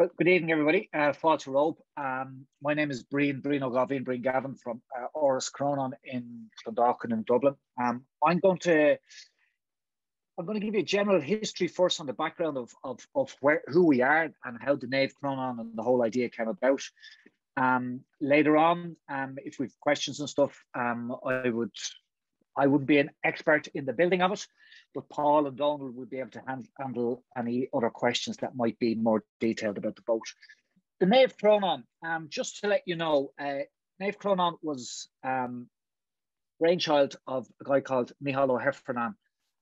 Well, good evening, everybody. Fáilte Robe. My name is Ó Gáibhín Gavin from Aras Chrónáin in Clondalkin in Dublin. I'm going to give you a general history first on the background of who we are and how the Naomh Crónán and the whole idea came about. Later on, if we've questions and stuff, I wouldn't be an expert in the building of it, but Paul and Donald would be able to handle any other questions that might be more detailed about the boat. The Naomh Crónán, just to let you know, Naomh Crónán was brainchild of a guy called Michael Heffernan,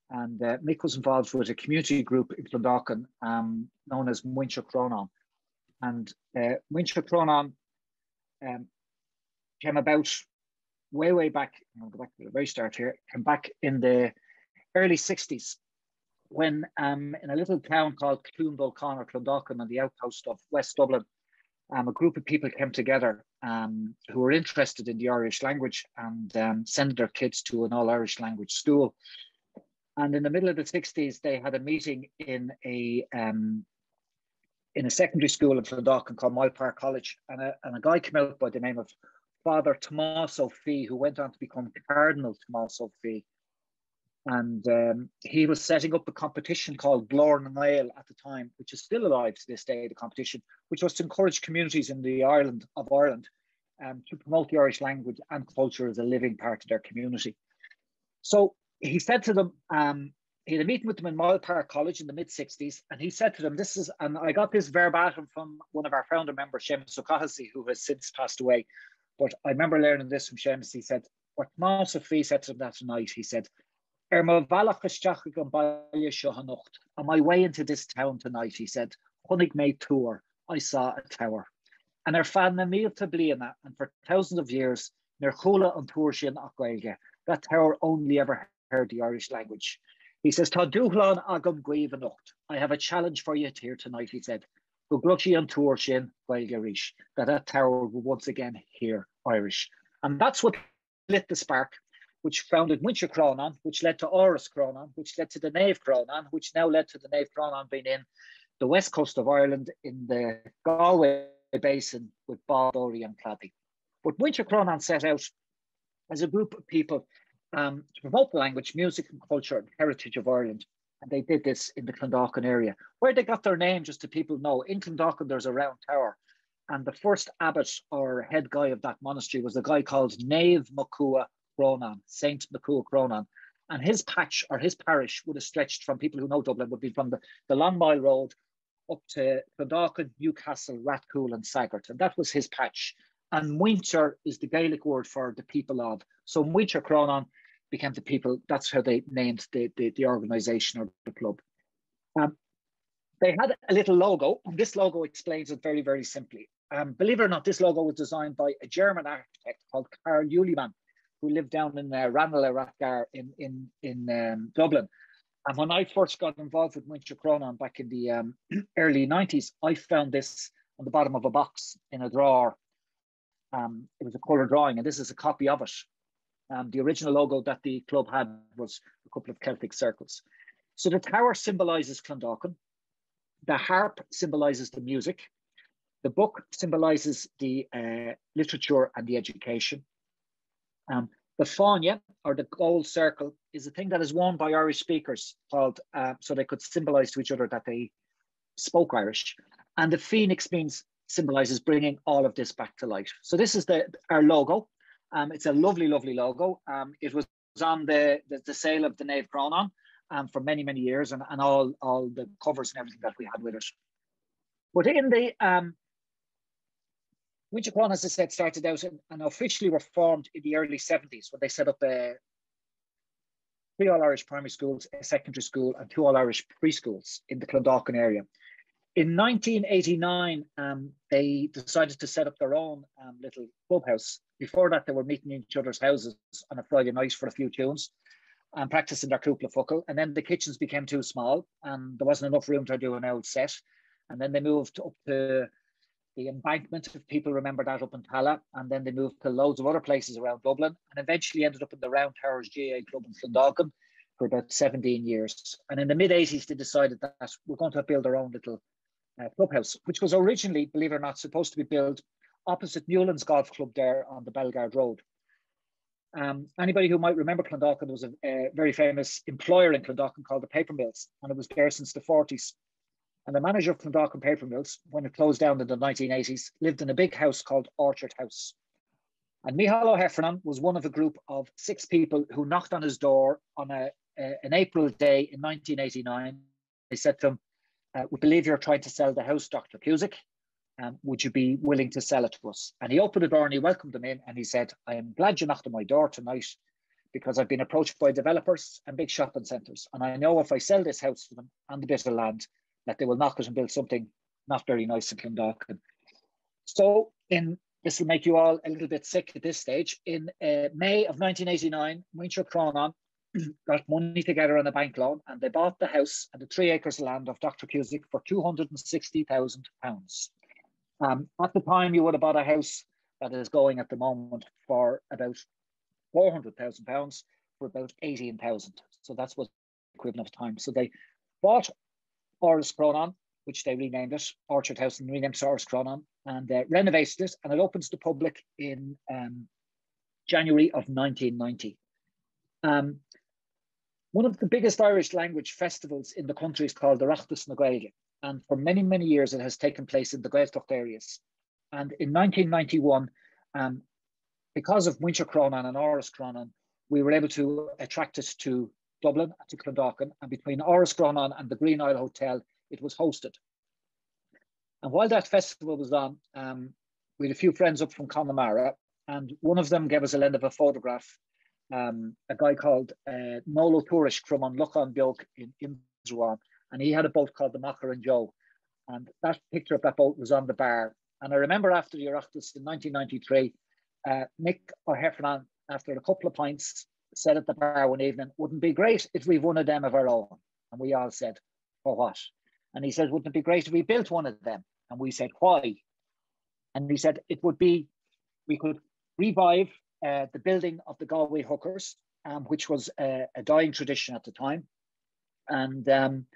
and Mick was involved with a community group in Clondalkin known as Muintir Chrónáin. And Muintir Chrónáin came about way back. I'll go back to the very start here. Came back in the early 60s when in a little town called Clondalkin or Clondalkin on the outpost of West Dublin, a group of people came together who were interested in the Irish language and sent their kids to an all-Irish language school. And in the middle of the 60s, they had a meeting in a secondary school in Clondalkin called Michael College, and a guy came out by the name of Father Tommaso Fee, who went on to become Cardinal Tommaso Fee. And he was setting up a competition called Glór na Mhicil at the time, which is still alive to this day, the competition, which was to encourage communities in the Ireland to promote the Irish language and culture as a living part of their community. So he said to them, he had a meeting with them in Michael College in the mid-60s, and he said to them, and I got this verbatim from one of our founder members, Seamus O'Cahasey, who has since passed away, but I remember learning this from Seamus. He said, what Tommaso Fee said to them that night, he said, on my way into this town tonight, he said, Honnig made tour, I saw a tower. And fan na mílte bliana, and for thousands of years, ner chula an tuarshin ach Gaeilge, that tower only ever heard the Irish language. He says, Tá dúchlan agam guibh anocht. I have a challenge for you here tonight, he said. Go gluchi an tuarshin Gaeilge rish, that tower will once again hear Irish. And that's what lit the spark, which founded Muintir Chrónáin, which led to Aras Chrónáin, which led to the Naomh Crónán, which now led to the Naomh Crónán being in the west coast of Ireland in the Galway basin with Baldory and Claddy. But Muintir Chrónán set out as a group of people to promote the language, music and culture and heritage of Ireland. And they did this in the Clondalkin area. Where they got their name, just so people know, in Clondalkin there's a round tower. And the first abbot or head guy of that monastery was a guy called Naomh Crónán, Saint Mhicil Crónáin. And his patch or his parish would have stretched from, people who know Dublin, would be from the Long Mile Road up to Clondalkin, Newcastle, Rathcoole and Saggart. And that was his patch. And Muintir is the Gaelic word for the people of. So Muintir Chrónáin became the people, that's how they named the organisation or the club. They had a little logo, and this logo explains it very, very simply. Believe it or not, this logo was designed by a German architect called Karl Ulimann, who lived down in Ranelagh Rathgar in Dublin. And when I first got involved with Muintir Chrónáin back in the early 90s, I found this on the bottom of a box in a drawer. It was a colour drawing, and this is a copy of it. The original logo that the club had was a couple of Celtic circles. So the tower symbolises Clondalkin. The harp symbolises the music. The book symbolises the literature and the education. The fáinne, or the gold circle, is a thing that is worn by Irish speakers called, so they could symbolise to each other that they spoke Irish. And the phoenix symbolises bringing all of this back to light. So this is our logo. It's a lovely, lovely logo. It was on the sale of the Naomh Crónán for many, many years, and all the covers and everything that we had with it. But in the Muintir Chrónán, as I said, started out and officially were formed in the early 70s when they set up 3 all-Irish primary schools, a secondary school, and 2 all-Irish preschools in the Clondalkin area. In 1989, they decided to set up their own little clubhouse. Before that, they were meeting in each other's houses on a Friday night for a few tunes and practicing their cúpla focal. And then the kitchens became too small and there wasn't enough room to do an old set. And then they moved up to the Embankment, if people remember that, up in Tala. And then they moved to loads of other places around Dublin and eventually ended up in the Round Towers GA Club in Clondalkin for about 17 years. And in the mid-80s, they decided that we're going to build our own little clubhouse, which was originally, believe it or not, supposed to be built opposite Newlands Golf Club there on the Bellegarde Road. Anybody who might remember Clondalkin, there was a very famous employer in Clondalkin called the Paper Mills, and it was there since the 40s. And the manager of Clondalkin Paper Mills, when it closed down in the 1980s, lived in a big house called Orchard House. And Michael Heffernan was one of a group of 6 people who knocked on his door on an April day in 1989. They said to him, "We believe you're trying to sell the house, Dr. Cusick. Would you be willing to sell it to us?" And he opened the door and he welcomed them in and he said, "I am glad you knocked on my door tonight because I've been approached by developers and big shopping centres. And I know if I sell this house to them and the bit of land, that they will knock it and build something not very nice in Clondalkin." So this will make you all a little bit sick at this stage. In May of 1989, Muintir Chrónáin got money together on a bank loan and they bought the house and the 3 acres of land of Dr. Cusick for £260,000. At the time, you would have bought a house that is going at the moment for about £400,000 for about 18,000. So that's what the equivalent of time. So they bought Aras Chrónáin, which they renamed it, Orchard House, and renamed it Aras Chrónáin, and renovated it, and it opens to public in January of 1990. One of the biggest Irish language festivals in the country is called the Reachtas na Gaeilge, and for many, many years it has taken place in the Gaeltacht areas. And in 1991, because of Muintir Chrónáin and Aras Chrónáin, we were able to attract it to Dublin, to Clondalkin, and between Aras Chrónáin and the Green Isle Hotel, it was hosted. And while that festival was on, we had a few friends up from Connemara, and one of them gave us a lend of a photograph, a guy called Nolo Tourish from on Lucan Biog in Indruan, and he had a boat called the Macher and Joe, and that picture of that boat was on the bar. And I remember after the Oireachtas in 1993, Mick or Heffernan, after a couple of pints, said at the bar one evening, "Wouldn't it be great if we one of them of our own?" And we all said, "For what?" And he said, "Wouldn't it be great if we built one of them?" And we said, "Why?" And he said, "It would be, we could revive the building of the Galway hookers, which was a dying tradition at the time. And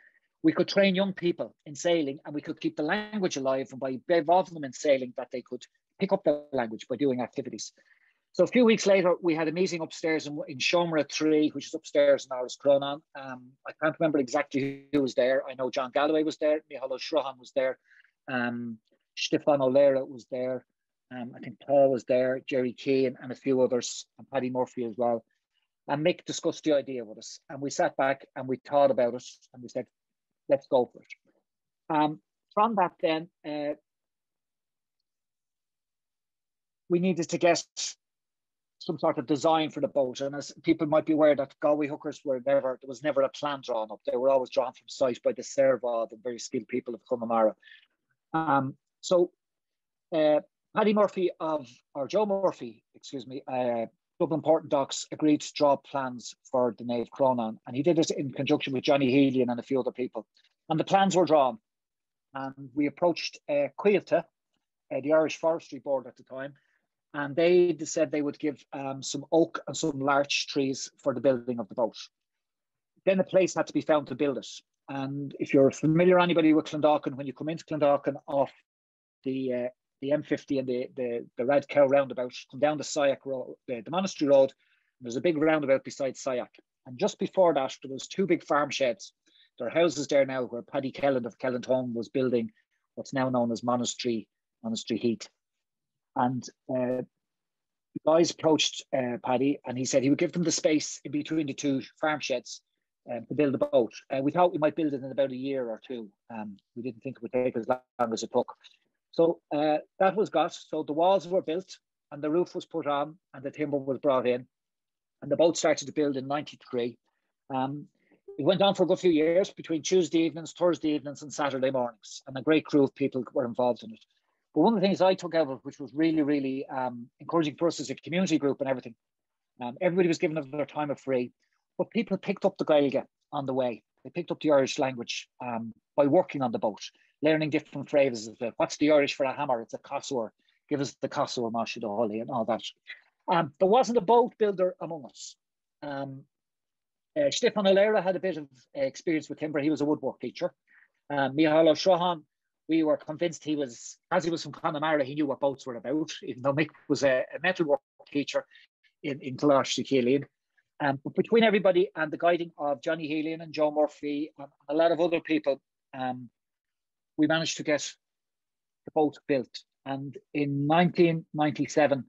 we could train young people in sailing, and we could keep the language alive, and by involving them in sailing, that they could pick up the language by doing activities." So a few weeks later, we had a meeting upstairs in Shomra 3, which is upstairs in Aras Chrónáin. I can't remember exactly who was there. I know John Galway was there, Michael Heffernan was there, Stefan O'Leary was there, I think Paul was there, Jerry Keane, and a few others, and Paddy Murphy as well. And Mick discussed the idea with us, and we sat back and we thought about it, and we said, "Let's go for it." From that then, we needed to get some sort of design for the boat. And as people might be aware, that Galway hookers there was never a plan drawn up. They were always drawn from sight by the Servad and very skilled people of Connemara. So Paddy Murphy Joe Murphy, excuse me, Dublin Port and Docks agreed to draw plans for the Naomh Crónán, and he did it in conjunction with Johnny Healy and a few other people. And the plans were drawn. And we approached Cuilta, the Irish Forestry Board at the time, and they said they would give some oak and some larch trees for the building of the boat. Then a place had to be found to build it. And if you're familiar, anybody with Clondalkin, when you come into Clondalkin off the M50 and the Red Cow roundabout, come down the Sayak Road, the Monastery Road, and there's a big roundabout beside Sayak. And just before that, there was 2 big farm sheds. There are houses there now where Paddy Kelland of Kellandholm was building what's now known as Monastery Heath. And the guys approached Paddy, and he said he would give them the space in between the 2 farm sheds to build a boat. We thought we might build it in about a year or 2. We didn't think it would take as long as it took. So that was got. So the walls were built, and the roof was put on, and the timber was brought in, and the boat started to build in '93. It went on for a good few years, between Tuesday evenings, Thursday evenings, and Saturday mornings, and a great crew of people were involved in it. But one of the things I took out of it, which was really, really encouraging for us as a community group and everything, everybody was given their time of free, but people picked up the Gaeilge on the way. They picked up the Irish language by working on the boat, learning different phrases of it. What's the Irish for a hammer? It's a cossuor. Give us the cossuor, Masha the Holy, and all that. There wasn't a boat builder among us. Stefan O'Leary had a bit of experience with timber. He was a woodwork teacher. Michael O'Shaughan we were convinced he was, as he was from Connemara, he knew what boats were about, even though Mick was a metalwork teacher in Clondalkin. But between everybody and the guiding of Johnny Healy and Joe Murphy and a lot of other people, we managed to get the boat built. And in 1997,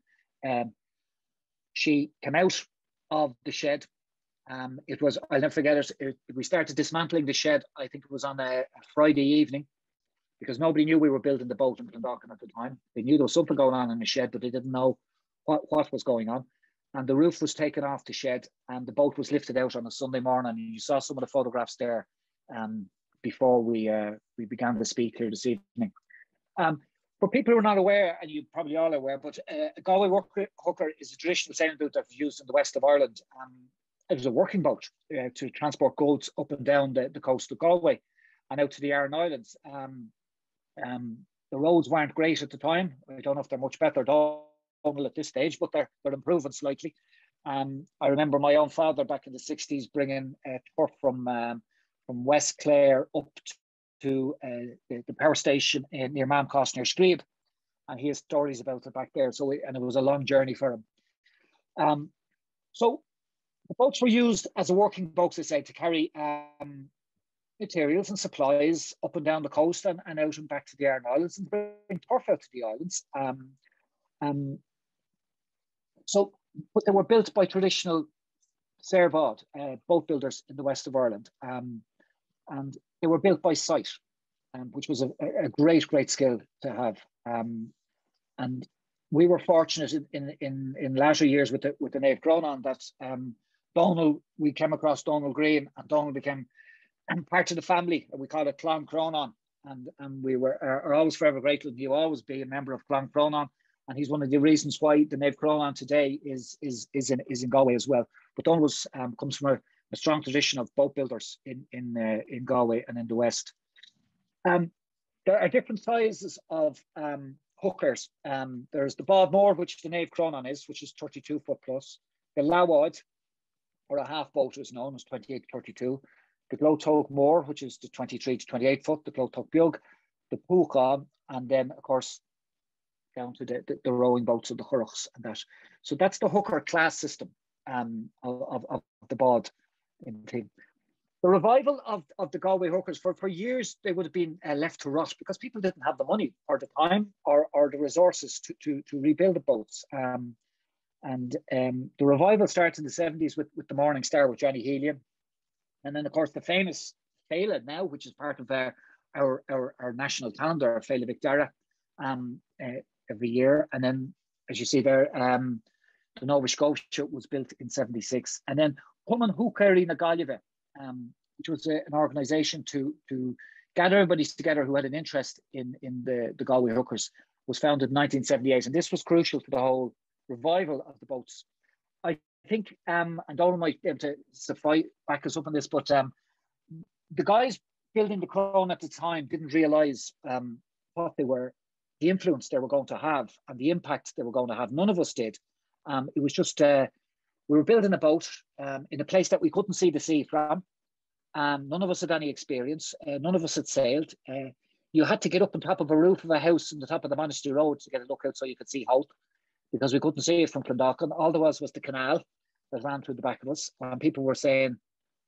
she came out of the shed. It was, I'll never forget it, we started dismantling the shed, I think it was on a Friday evening, because nobody knew we were building the boat in Clondalkin at the time. They knew there was something going on in the shed, but they didn't know what was going on. And the roof was taken off the shed and the boat was lifted out on a Sunday morning. And you saw some of the photographs there before we began to speak here this evening. For people who are not aware, and you probably all are aware, but a Galway hooker is a traditional sailing boat that's used in the west of Ireland. It was a working boat to transport goods up and down the coast of Galway and out to the Aran Islands. The roads weren't great at the time. I don't know if they're much better at this stage, but they're improving slightly. I remember my own father back in the 60s bringing turf from West Clare up to the power station near Mamcost near Screeb, and he has stories about it back there. So and it was a long journey for him. So the boats were used as a working boat, they say, to carry materials and supplies up and down the coast and out and back to the Aran Islands and bring turf out to the islands. But they were built by traditional Serbod boat builders in the west of Ireland, and they were built by sight, which was a great skill to have. And we were fortunate in latter years with the Naomh Crónán that we came across Donald Green, and Donald became part of the family. We call it Clondalkin Village, and we are always forever grateful. He'll always be a member of Clondalkin Village. And he's one of the reasons why the Naomh Crónán today is in Galway as well. But Donald comes from a strong tradition of boat builders in Galway and in the West. There are different sizes of hookers. There's the Bob Moore, which the Naomh Crónán is, which is 32 foot plus. The Lawad, or a half boat, is known as 28 to 32. The Glotog Moore, which is the 23 to 28 foot. The Glotog Biog, the Púchán, and then of course down to the rowing boats of the Churchs and that. So that's the hooker class system of the bod. The revival of the Galway hookers, for years, they would have been left to rot because people didn't have the money or the time or the resources to rebuild the boats. And the revival starts in the 70s with the Morning Star with Johnny Healy. And then, of course, the famous Féile now, which is part of our national calendar, Féile Vic Dara, every year. And then, as you see there, the Nova Scotia was built in 76. And then Cumann Húcairí na Gaillimhe, which was an organisation to gather everybody together who had an interest in the Galway hookers, was founded in 1978. And this was crucial to the whole revival of the boats. I think, and Donald might be able to back us up on this, but the guys building the Crónán at the time didn't realise what the influence they were going to have and the impact they were going to have. None of us did. It was just, we were building a boat in a place that we couldn't see the sea from. None of us had any experience. None of us had sailed. You had to get up on top of a roof of a house on the top of the Monastery Road to get a look out so you could see Hope, because we couldn't see it from Clondalkin. All there was the canal that ran through the back of us. And people were saying,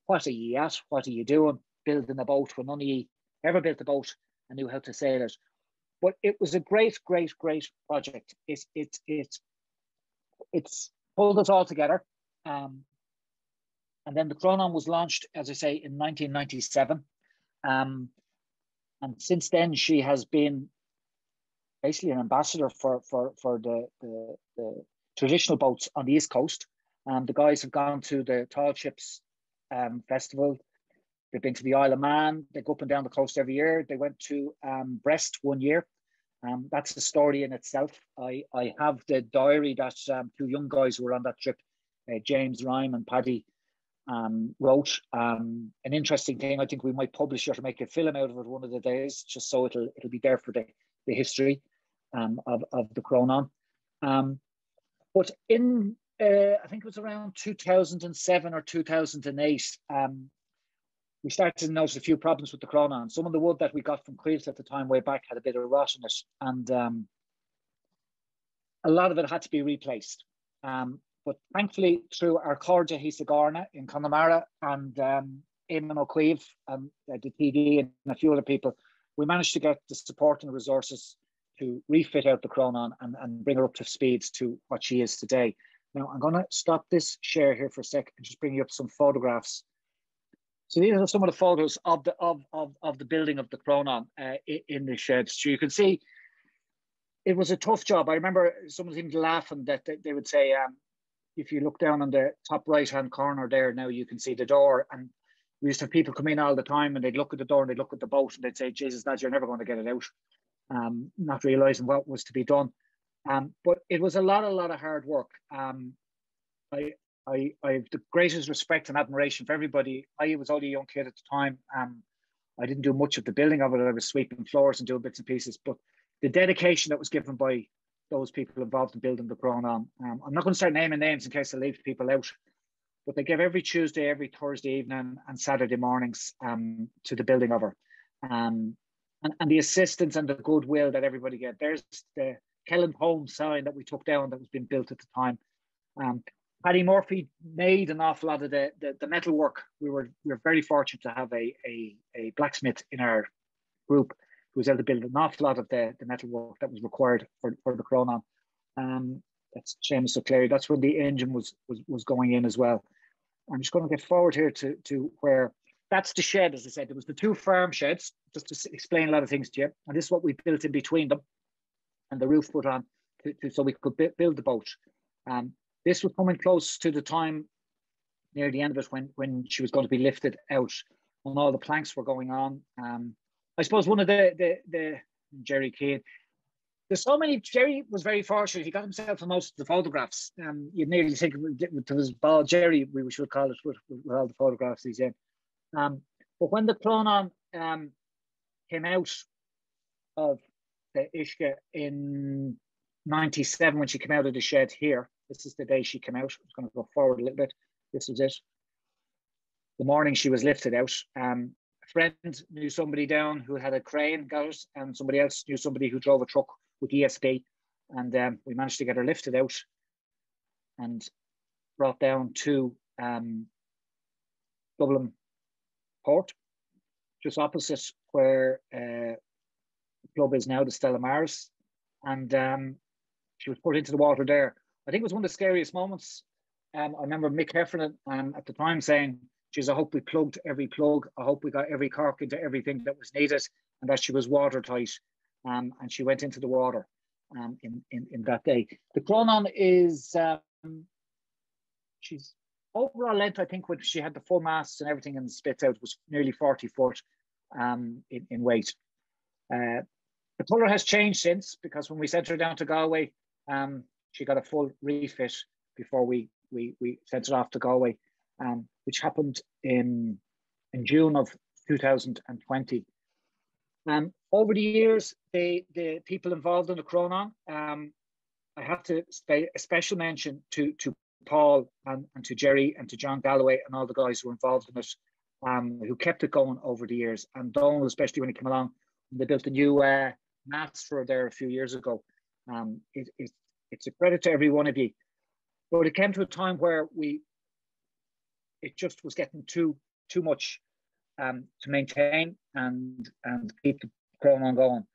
what are you at? What are you doing building a boat when none of you ever built a boat and knew how to sail it? But it was a great project. It's pulled us all together. And then the Crónán was launched, as I say, in 1997. And since then, she has been basically an ambassador for the traditional boats on the East Coast. The guys have gone to the Tall Ships Festival. They've been to the Isle of Man. They go up and down the coast every year. They went to Brest one year. That's a story in itself. I have the diary that two young guys who were on that trip, James Rhyme and Paddy, wrote. An interesting thing, I think we might publish it or make a film out of it one of the days, just so it'll be there for the history of the Crónán. But in I think it was around 2007 or 2008, we started to notice a few problems with the Crónán. Some of the wood that we got from Creels at the time way back had a bit of rot in it, and a lot of it had to be replaced. But thankfully, through our Córide Hísagarna in Connemara and Eamon O'Queeve and the TD and a few other people, we managed to get the support and the resources to refit out the Crónán and bring her up to speed to what she is today. Now, I'm going to stop this share here for a sec and just bring you up some photographs. So these are some of the photos of the building of the Crónán in the shed. So you can see it was a tough job. I remember someone even laughing that they would say, if you look down on the top right-hand corner there, now you can see the door. And we used to have people come in all the time and they'd look at the door and they'd look at the boat and they'd say, Jesus, lads, you're never going to get it out. Not realising what was to be done. But it was a lot of hard work. I have the greatest respect and admiration for everybody. I was only a young kid at the time. I didn't do much of the building of it. I was sweeping floors and doing bits and pieces. But the dedication that was given by those people involved in building the Crónán, I'm not going to start naming names in case I leave people out, but they gave every Tuesday, every Thursday evening and Saturday mornings to the building of her. And the assistance and the goodwill that everybody get. There's the Kellen Home sign that we took down that was being built at the time. Paddy Murphy made an awful lot of the metal work. We were very fortunate to have a blacksmith in our group who was able to build an awful lot of the metal work that was required for the Crónán. That's Seamus O'Cleary. That's when the engine was going in as well. I'm just going to get forward here to where that's the shed. As I said, there was the two farm sheds, just to explain a lot of things to you. And this is what we built in between them, and the roof put on so we could build the boat. This was coming close to the time near the end of it when she was going to be lifted out, when all the planks were going on. I suppose one of the Jerry Keane, there's so many. Jerry was very fortunate. He got himself in most of the photographs. You'd nearly think it was bald Jerry, we should call it, with all the photographs he's in. But when the Crónán came out of the Uisce in 97, when she came out of the shed here, this is the day she came out. I'm just going to go forward a little bit. This was it. The morning she was lifted out. A friend knew somebody down who had a crane, got it, and somebody else knew somebody who drove a truck with ESP. And we managed to get her lifted out and brought down to Dublin Port, just opposite where the club is now, the Stella Maris. And she was put into the water there. I think it was one of the scariest moments. I remember Mick Heffernan at the time saying, geez, I hope we plugged every plug. I hope we got every cork into everything that was needed, and that she was watertight. And she went into the water in that day. The Crónán is, she's overall length, I think, when she had the full masts and everything and spits out, was nearly 40 foot in weight. The colour has changed since, because when we sent her down to Galway, she got a full refit before we sent it off to Galway, which happened in June of 2020. Over the years, the people involved in the Crónán, I have to pay a special mention to Paul and to Jerry and to John Galloway and all the guys who were involved in it, who kept it going over the years. And Donald, especially when he came along, they built a new mast for there a few years ago. It's a credit to every one of you. But it came to a time where it just was getting too much to maintain and keep the Crónán going.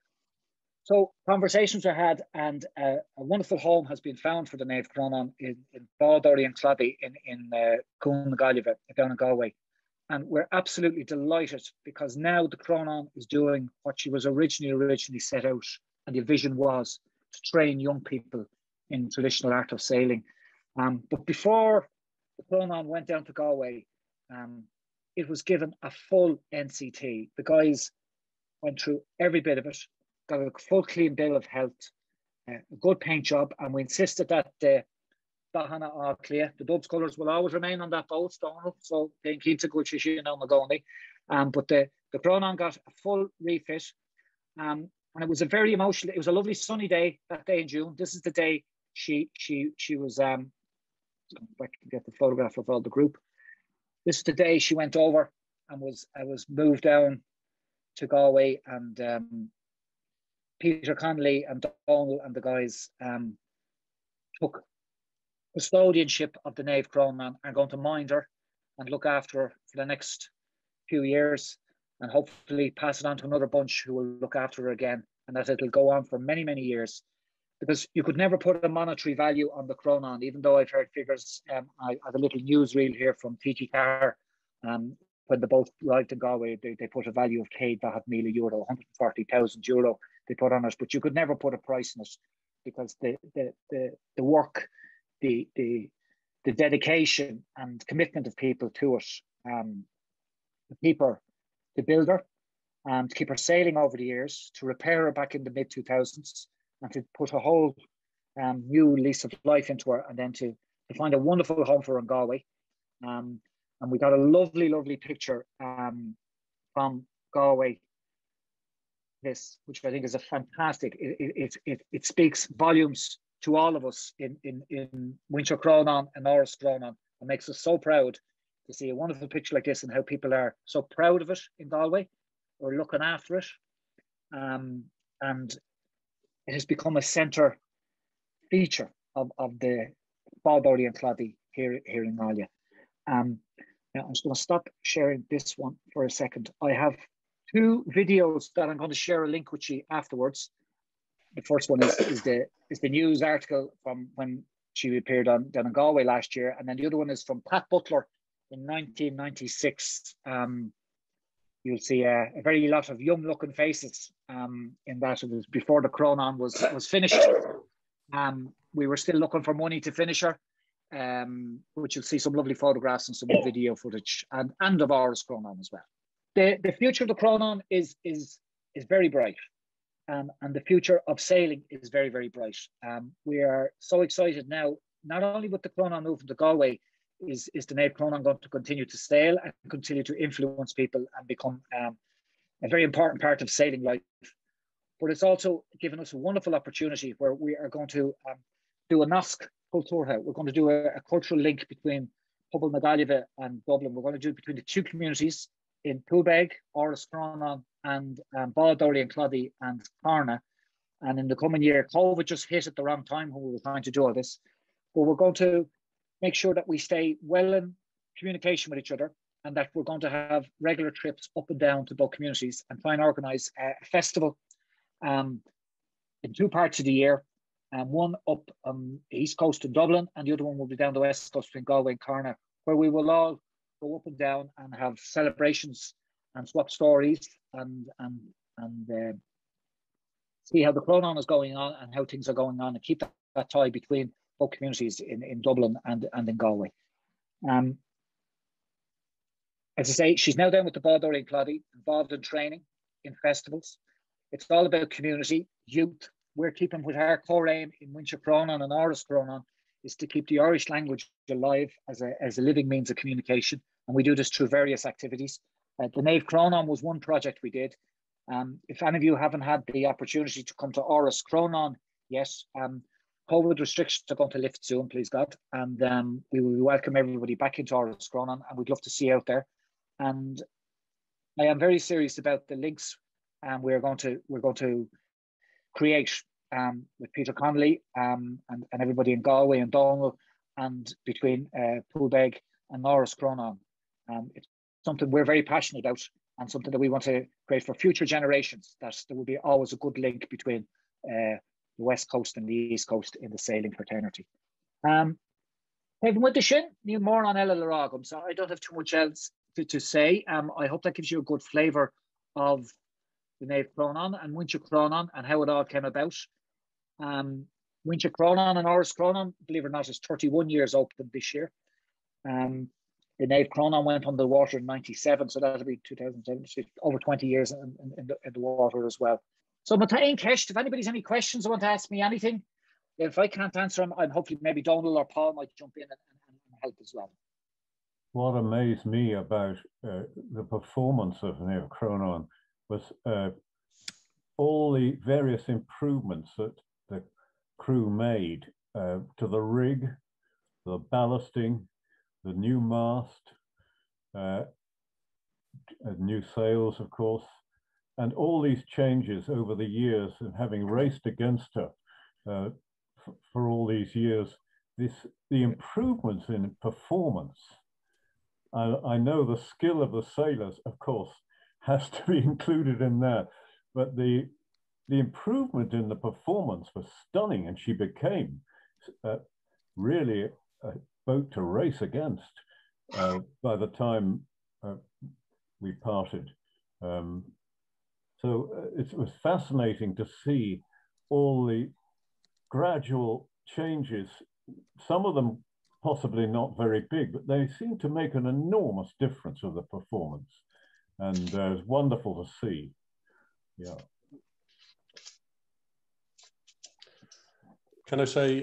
So conversations are had, and a wonderful home has been found for the Naomh Crónán in Baldory and Cloddy in Cún na Gaillimhe down in Galway. And we're absolutely delighted, because now the Crónán is doing what she was originally set out, and the vision was to train young people in traditional art of sailing. But before the Crónán went down to Galway, it was given a full NCT. The guys went through every bit of it, got a full clean bill of health, a good paint job, and we insisted that the Bahana Clea, the Dubs colours, will always remain on that boat, Donald. So they keep to good shishing on Magoni. But the Crónán got a full refit. And it was a very emotional, it was a lovely sunny day that day in June. This is the day she was, if I can get the photograph of all the group. This is the day she went over and I was moved down to Galway, and Peter Connolly and Donald and the guys took custodianship of the Naomh Crónán and going to mind her and look after her for the next few years, and hopefully pass it on to another bunch who will look after her again, and that it'll go on for many, many years. Because you could never put a monetary value on the Crónán, even though I've heard figures. I have a little newsreel here from TG Carr. When they both arrived in Galway, they put a value of €140,000, 140,000 euro they put on it, but you could never put a price on it, because the work, the dedication and commitment of people to it, to keep her, to build her, to keep her sailing over the years, to repair her back in the mid-2000s, and to put a whole new lease of life into her, and then to find a wonderful home for her in Galway. And we got a lovely, lovely picture from Galway, this, which I think is a fantastic, it speaks volumes to all of us in Muintir Chrónáin and Aras Chrónáin. It makes us so proud to see a wonderful picture like this, and how people are so proud of it in Galway, or looking after it. And it has become a centre feature of the Bádóirí and Cloddy here in Galway. Now I'm just going to stop sharing this one for a second. I have 2 videos that I'm going to share a link with you afterwards. The first one is the news article from when she appeared down in Galway last year, and then the other one is from Pat Butler in 1996. You'll see a very lot of young-looking faces in that. It was before the Crónán was finished. We were still looking for money to finish her, which you'll see some lovely photographs and some video footage, and of Aras Chrónáin as well. The future of the Crónán is very bright, and the future of sailing is very, very bright. We are so excited now, not only with the Crónán moving to Galway, is the Naomh Crónán going to continue to sail and continue to influence people and become a very important part of sailing life. But it's also given us a wonderful opportunity where we are going to do a Nasc Cultúrtha. We're going to do a cultural link between Pobal na Gaillimhe and Dublin. We're going to do it between the 2 communities in Poolbeg, Aras Chrónáin, and Bádóirí and Cloddy and Carna. And in the coming year, COVID just hit at the wrong time when we were trying to do all this. But we're going to make sure that we stay well in communication with each other, and that we're going to have regular trips up and down to both communities and try and organise a festival in 2 parts of the year. One up on the east coast in Dublin, and the other one will be down the west coast between Galway and Carna, where we will all go up and down and have celebrations and swap stories and see how the Crónán is going on and how things are going on, and keep that tie between both communities in Dublin and in Galway. As I say, she's now down with the Bádóirí and Cloddy, involved in training, in festivals. It's all about community, youth. We're keeping with our core aim in Muintir Chrónáin and Aras Chrónáin is to keep the Irish language alive as a living means of communication. And we do this through various activities. The Naomh Crónán was one project we did. If any of you haven't had the opportunity to come to Aras Chrónáin yet, COVID restrictions are going to lift soon, please God. And we will welcome everybody back into Aras Chrónáin, and we'd love to see you out there. And I am very serious about the links we're going to create with Peter Connolly and everybody in Galway and Donald, and between Poolbeg and Aras Chrónáin. It's something we're very passionate about, and something that we want to create for future generations, that there will be always a good link between the West Coast and the East Coast in the sailing fraternity. Even with the shin, you more on Ella Laragum, so I don't have too much else to say. I hope that gives you a good flavour of the Naomh Crónán and Muintir Chrónáin and how it all came about. Muintir Chrónáin and Aras Chrónáin, believe it or not, is 31 years open this year. The Naomh Crónán went under the water in 97, so that'll be 2007, so over 20 years in the water as well. So Matain Kesh, if anybody's any questions or want to ask me anything, if I can't answer them, and hopefully maybe Donald or Paul might jump in and help as well. What amazed me about the performance of Naomh Crónán was all the various improvements that the crew made to the rig, the ballasting, the new mast. new sails, of course, and all these changes over the years, and having raced against her for all these years, the improvements in performance. I know the skill of the sailors, of course, has to be included in that, but the improvement in the performance was stunning, and she became really a boat to race against by the time we parted. So it was fascinating to see all the gradual changes, some of them possibly not very big, but they seem to make an enormous difference of the performance. And it's wonderful to see. Yeah. Can I say,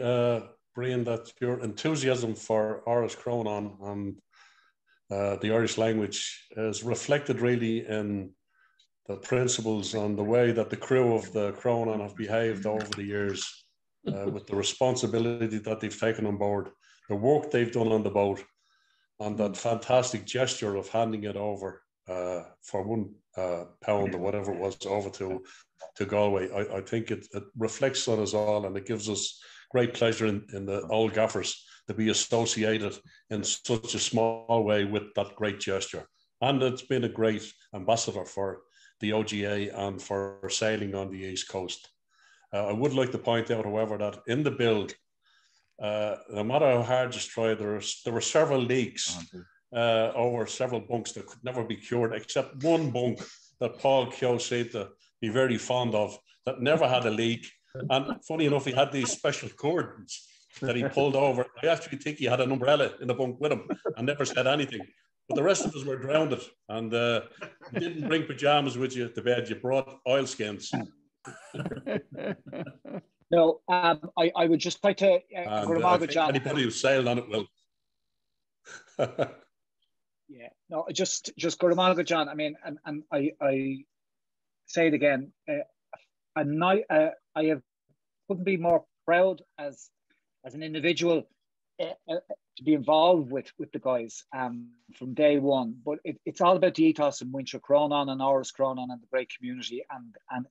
Brian, that your enthusiasm for Aras Chrónáin and the Irish language is reflected really in the principles and the way that the crew of the Crónán have behaved over the years, with the responsibility that they've taken on board, the work they've done on the boat, and that fantastic gesture of handing it over for £1 or whatever it was over to Galway. I think it reflects on us all, and it gives us great pleasure in the old gaffers to be associated in such a small way with that great gesture. And it's been a great ambassador for the OGA and for sailing on the East Coast. I would like to point out, however, that in the build, no matter how hard you try, there were several leaks over several bunks that could never be cured, except one bunk that Paul Keogh seemed to be very fond of, that never had a leak. And funny enough, he had these special curtains that he pulled over. I actually think he had an umbrella in the bunk with him and never said anything. But the rest of us were drowned, and you didn't bring pajamas with you to bed. You brought oilskins. No, I would just like to I think anybody who sailed on it will. Yeah, no, just Guramaga John. I mean, and I say it again. I couldn't be more proud as an individual to be involved with the guys from day one. But it's all about the ethos of Muintir Chrónáin and Aras Chrónáin and the great community, and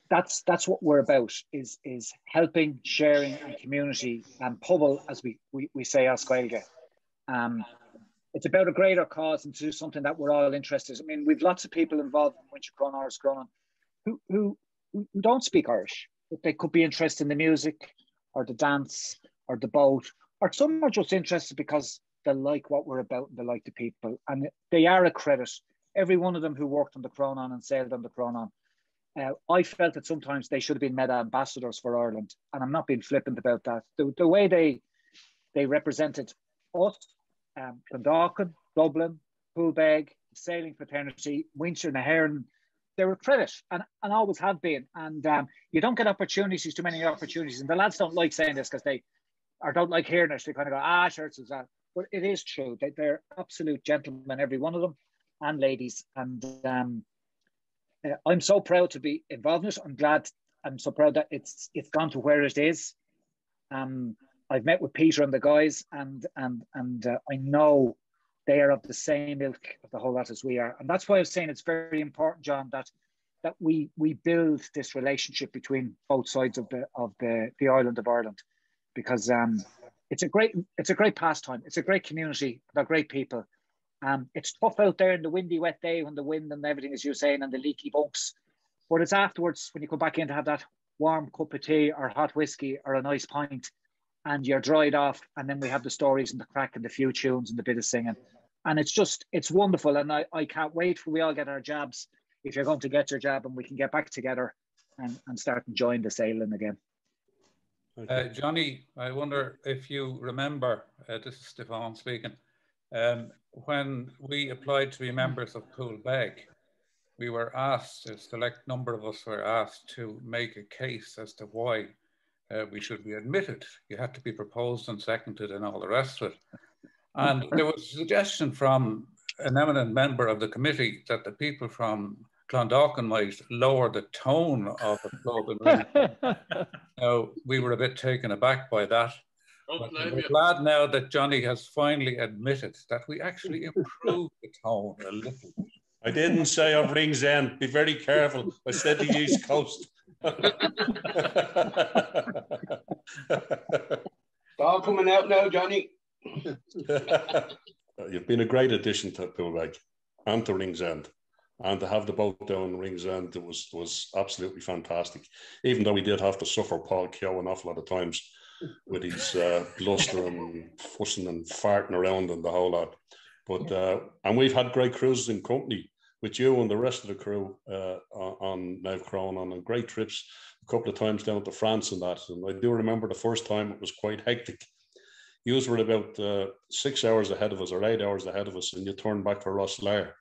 that's what we're about, is helping, sharing, and community, and pobl, as we say as Gaeilge. It's about a greater cause and to do something that we're all interested in. I mean, we've lots of people involved in Muintir Chrónáin, Aras Chrónáin, who don't speak Irish, but they could be interested in the music or the dance or the boat, or some are just interested because they like what we're about and they like the people. And they are a credit. Every one of them who worked on the Crónán and sailed on the Crónán, I felt that sometimes they should have been made ambassadors for Ireland. And I'm not being flippant about that. The way they represented us, Clondalkin, Dublin, Poolbeg, sailing fraternity, Muintir na hÉireann, they were a credit and always have been. And you don't get opportunities, too many opportunities. And the lads don't like saying this because don't like hearing it. They kind of go, sure, it's that. But it is true. They're absolute gentlemen, every one of them, and ladies. And I'm so proud to be involved in it. I'm glad. I'm so proud that it's gone to where it is. I've met with Peter and the guys, and I know they are of the same ilk of the whole lot as we are. And that's why I was saying it's very important, John, that we build this relationship between both sides of the island of Ireland, because it's a great pastime. It's a great community. They're great people. It's tough out there in the windy, wet day when the wind and everything, as you're saying, and the leaky bunks. But it's afterwards when you come back in to have that warm cup of tea or hot whiskey or a nice pint, and you're dried off, and then we have the stories and the crack and the few tunes and the bit of singing. And it's wonderful. And I can't wait for we all get our jabs, if you're going to get your jab, and we can get back together and start enjoying the sailing again. Johnny, I wonder if you remember, this is Stefan speaking, when we applied to be members of Poolbeg, we were asked, a select number of us were asked to make a case as to why we should be admitted. You had to be proposed and seconded and all the rest of it. And there was a suggestion from an eminent member of the committee that the people from Clondalkin might lower the tone of the club. Now, we were a bit taken aback by that. But we're glad now that Johnny has finally admitted that we actually improved the tone a little bit. I didn't say of Rings End. Be very careful. I said the East Coast. It's all coming out now, Johnny. You've been a great addition to Poolbeg and to Rings End. And to have the boat down Rings End, it was absolutely fantastic. Even though we did have to suffer Paul Keogh an awful lot of times with his bluster and fussing and farting around and the whole lot. But and we've had great cruises in company with you and the rest of the crew on Naomh Crónán, and great trips a couple of times down to France and that. And I do remember the first time it was quite hectic. You were about 6 hours ahead of us or 8 hours ahead of us, and you turned back for Rosslare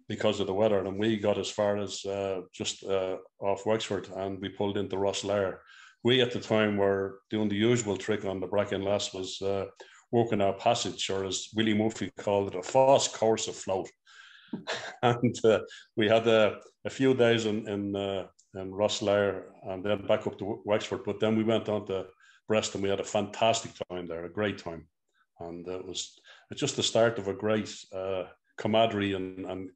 because of the weather. And we got as far as just off Wexford, and we pulled into Rosslare. We at the time were doing the usual trick on the Bracken Lass, was working our passage, or as Willie Murphy called it, a false course afloat. And we had a few days in Rosslare and then back up to Wexford. But then we went on to Brest, and we had a fantastic time there, a great time. And it's just the start of a great camaraderie and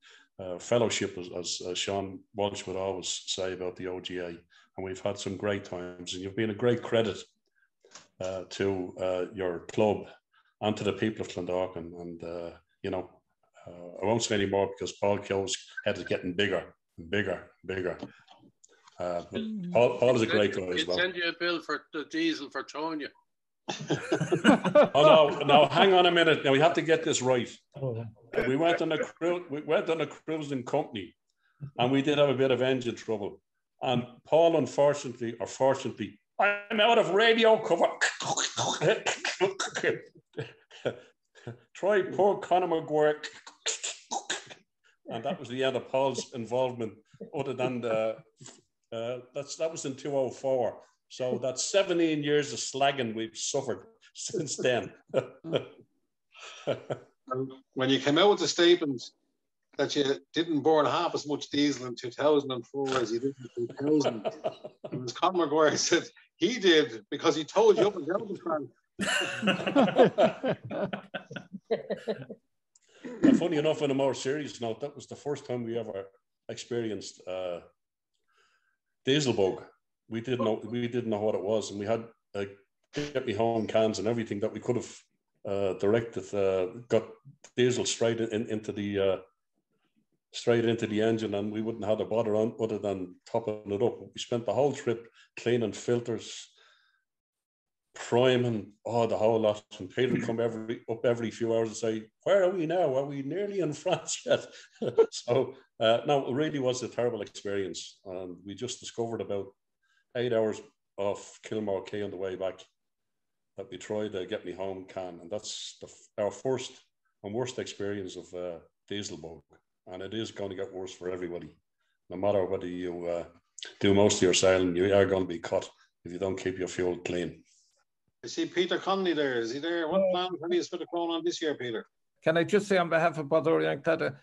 fellowship, as Sean Walsh would always say about the OGA. And we've had some great times, and you've been a great credit to your club and to the people of Clondalkin. And, you know, I won't say any more because Paul Keogh's head is getting bigger and bigger and bigger. But Paul is a great guy as well. Send you a bill for the diesel for towing you. Oh no, hang on a minute. Now we have to get this right. We went on a cruising company, and we did have a bit of engine trouble. And Paul, unfortunately or fortunately, I'm out of radio cover. Try poor Conor McGuire. And that was the end of Paul's involvement, other than that was in 2004. So that's 17 years of slagging we've suffered since then. When you came out with the statement that you didn't burn half as much diesel in 2004 as you did in 2000, it was Conor McGuire said he did because he told you up and down the front. Funny enough, on a more serious note, that was the first time we ever experienced diesel bug. We didn't know what it was, and we had get me home cans and everything that we could have directed, got diesel straight into the engine, and we wouldn't have to bother on other than topping it up. We spent the whole trip cleaning filters, priming, the whole lot. And Peter would come every few hours and say, "Where are we now? Are we nearly in France yet?" So no, it really was a terrible experience, and we just discovered about 8 hours off Kilmore Quay on the way back that we tried to get me home can, and that's our first and worst experience of diesel bug, and it is going to get worse for everybody. No matter whether you do most of your sailing, you are going to be caught if you don't keep your fuel clean. I see Peter Connolly there. Is he there? What plans have you for the Crónán this year, Peter? Can I just say on behalf of Bádóireann that,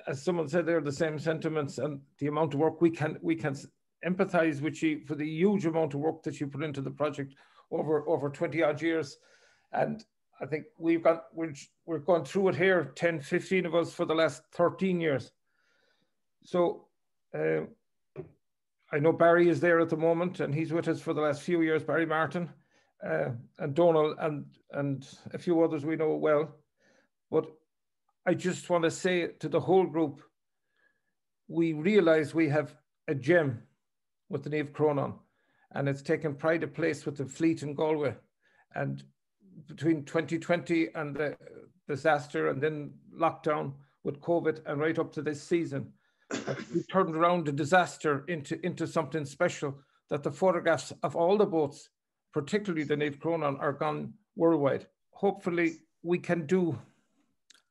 as someone said there, the same sentiments and the amount of work we can empathise with you for the huge amount of work that you put into the project over 20 odd years. And I think we're going through it here, 10, 15 of us for the last 13 years. So I know Barry is there at the moment, and he's with us for the last few years, Barry Martin, and Donald and a few others we know well. But I just want to say to the whole group, we realise we have a gem with the Naomh Crónán, and it's taken pride of place with the fleet in Galway. And between 2020 and the disaster and then lockdown with COVID and right up to this season, we turned around the disaster into something special, that the photographs of all the boats, particularly the Naomh Crónán, are gone worldwide. Hopefully we can do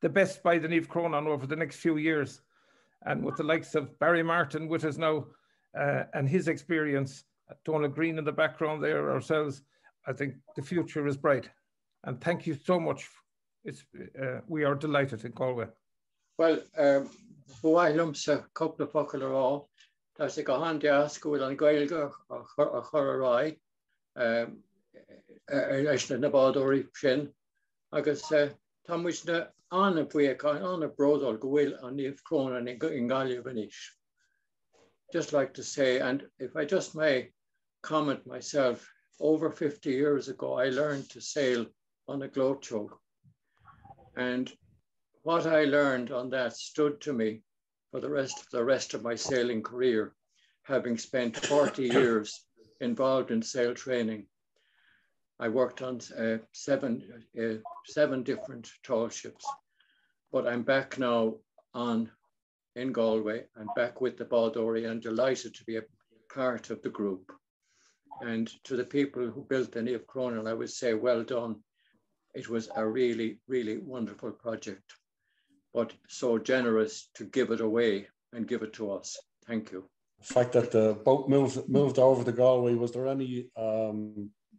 the best by the Naomh Crónán over the next few years. And with the likes of Barry Martin with us now, and his experience, Donald Green in the background there, ourselves, I think the future is bright. And thank you so much. We are delighted in Galway. Well, bhfuil lumsa couple of focal are all. That's a gohan de school on Gaelga or Chorai. Ashna na Bádóireann sin. Agus Thomas on a week on a brother go will on the Crónán in Galway. Just like to say, and if I just may comment myself, over 50 years ago, I learned to sail on a gloat choke. And what I learned on that stood to me for the rest of my sailing career, having spent 40 years involved in sail training. I worked on seven different tall ships, but I'm back now in Galway. I'm back with the Baldori and delighted to be a part of the group. And to the people who built the Naomh Crónán, I would say, well done. It was a really, really wonderful project, but so generous to give it away and give it to us. Thank you. The fact that the boat moved over to Galway, was there any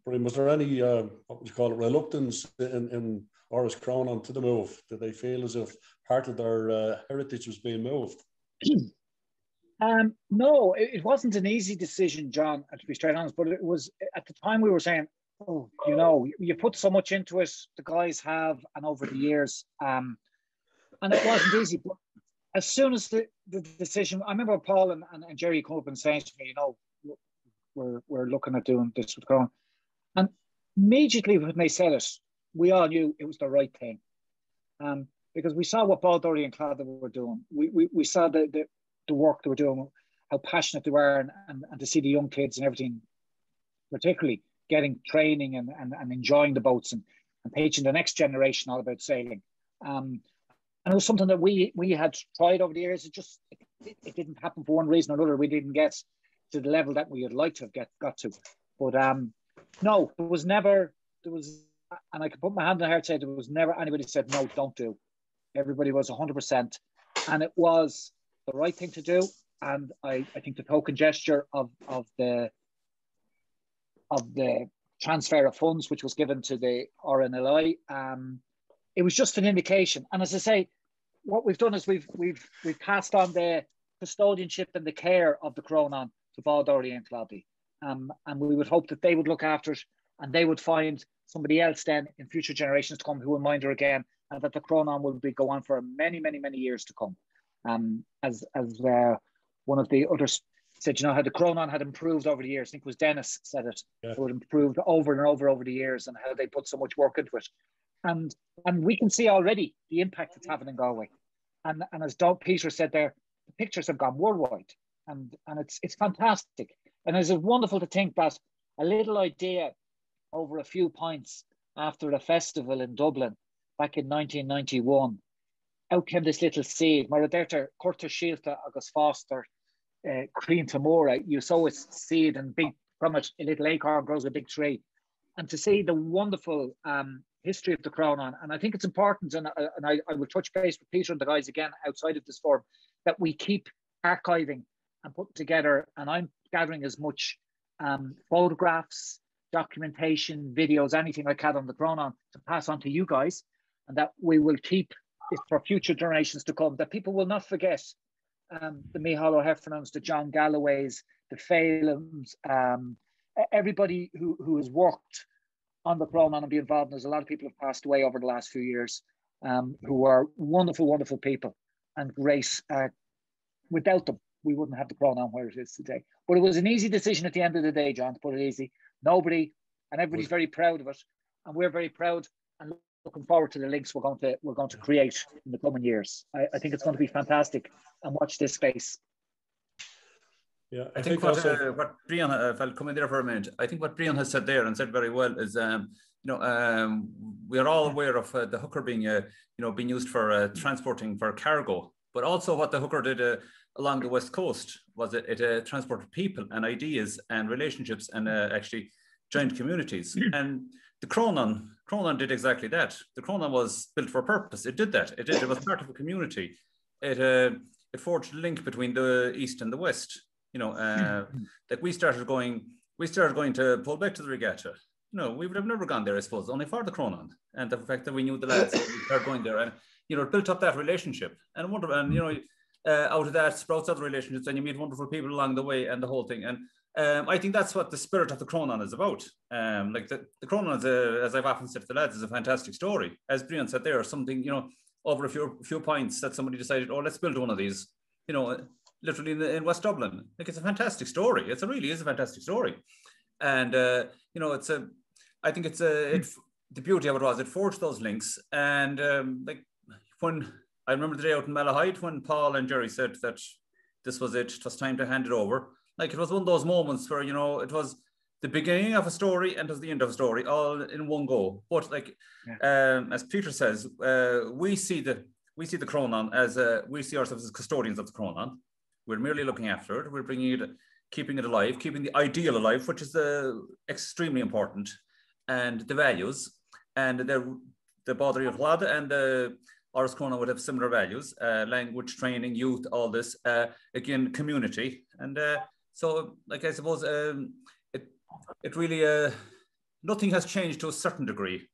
what would you call it, reluctance in Aras Chrónáin to the move? Did they feel as if part of their heritage was being moved? No, it wasn't an easy decision, John, to be straight honest, but it was, at the time we were saying, oh, you know, you put so much into it, the guys have, and over the years, and it wasn't easy. But as soon as the decision, I remember Paul and Jerry come up and saying to me, you know, we're looking at doing this with Crónán. And immediately when they said it, we all knew it was the right thing. Because we saw what Baldori and Clondalkin were doing. We saw the work they were doing, how passionate they were, and to see the young kids and everything, particularly getting training and enjoying the boats and teaching the next generation all about sailing. And it was something that we had tried over the years. It didn't happen for one reason or another. We didn't get to the level that we would like to have got to. But no, and I can put my hand on the heart and say there was never anybody said, no, don't do. Everybody was 100%. And it was the right thing to do. And I think the token gesture of the transfer of funds, which was given to the RNLI, it was just an indication. And as I say, what we've done is we've passed on the custodianship and the care of the Crónán to Baldori and Clondalkin. And we would hope that they would look after it, and they would find somebody else then in future generations to come who will mind her again, and that the Crónán will go on for many, many, many years to come. As one of the others said, you know, how the Crónán had improved over the years. I think it was Dennis said it. Yeah. It had improved over and over the years, and how they put so much work into it. And we can see already the impact it's having in Galway. And as Doug Peter said there, the pictures have gone worldwide, and it's fantastic. And it's wonderful to think that a little idea over a few pints after a festival in Dublin back in 1991, out came this little seed. Mar derta curta síolta agus foster Crean Tamora. You sow a seed, and big from it a little acorn grows a big tree. And to see the wonderful history of the Crónán, and I think it's important, and I will touch base with Peter and the guys again outside of this forum, that we keep archiving and putting together, and I'm gathering as much photographs, documentation, videos, anything like that on the Crónán to pass on to you guys, and that we will keep it for future generations to come, that people will not forget the Michael Heffernans, the John Galloways, the Phelan's, everybody who has worked on the Crónán and be involved. There's a lot of people who have passed away over the last few years who are wonderful, wonderful people and great. Without them, we wouldn't have the Crónán where it is today. But it was an easy decision at the end of the day, John, to put it easy. Everybody's very proud of it, and we're very proud and looking forward to the links we're going to create in the coming years. I think it's going to be fantastic, and watch this space. Yeah, I think what Brian, if I'll come in there for a minute, I think what Brian has said there and said very well is, we are all aware of the hooker being used for transporting for cargo, but also what the hooker did along the west coast was it transported people and ideas and relationships and actually joined communities. And the Crónán did exactly that. The Crónán was built for a purpose. It did that. It was part of a community. It forged a link between the east and the west. Like we started going to pull back to the regatta. We would have never gone there, I suppose, only for the Crónán and the fact that we knew the lads. We started going there, and it built up that relationship. And out of that sprouts other relationships, and you meet wonderful people along the way, and the whole thing. And I think that's what the spirit of the Crónán is about. Like the Crónán, as I've often said to the lads, is a fantastic story. As Brian said there, something, you know, over a few points that somebody decided, oh, let's build one of these, you know, literally in West Dublin. Like, it's a fantastic story. It really is a fantastic story. And, you know, I think the beauty of it was it forged those links. And like when I remember the day out in Malahide when Paul and Jerry said that this was it was time to hand it over. Like, it was one of those moments where, you know, it was the beginning of a story and it was the end of a story all in one go. But like, as Peter says, we see the Crónán as we see ourselves as custodians of the Crónán. We're merely looking after it. We're bringing it, keeping it alive, keeping the ideal alive, which is extremely important, and the values, and the Bádaí of Lada and the Aras Chrónáin would have similar values: language, training, youth, all this. Again, community, and so, like, I suppose it really nothing has changed to a certain degree,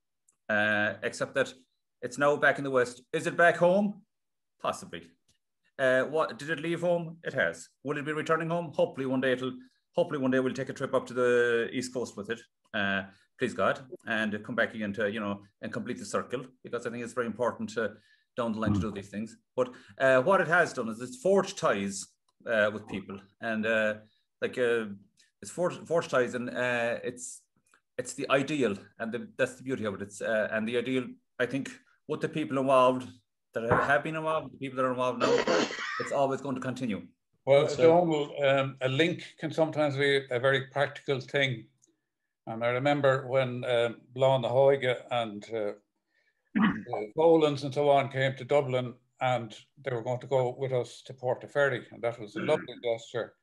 except that it's now back in the West. Is it back home? Possibly. What did it leave home? It has. Will it be returning home? Hopefully one day we'll take a trip up to the East Coast with it. Please God, and come back again to, you know, and complete the circle, because I think it's very important to down the line to do these things. But what it has done is it's forged ties with people, and it's forged ties, and it's the ideal, and that's the beauty of it. It's and the ideal, I think, with the people involved that have been involved, the people that are involved now, it's always going to continue. Well, Donald, a link can sometimes be a very practical thing. And I remember when Blán na Hóige and Bolands and so on came to Dublin, and they were going to go with us to Portaferry, and that was a lovely gesture,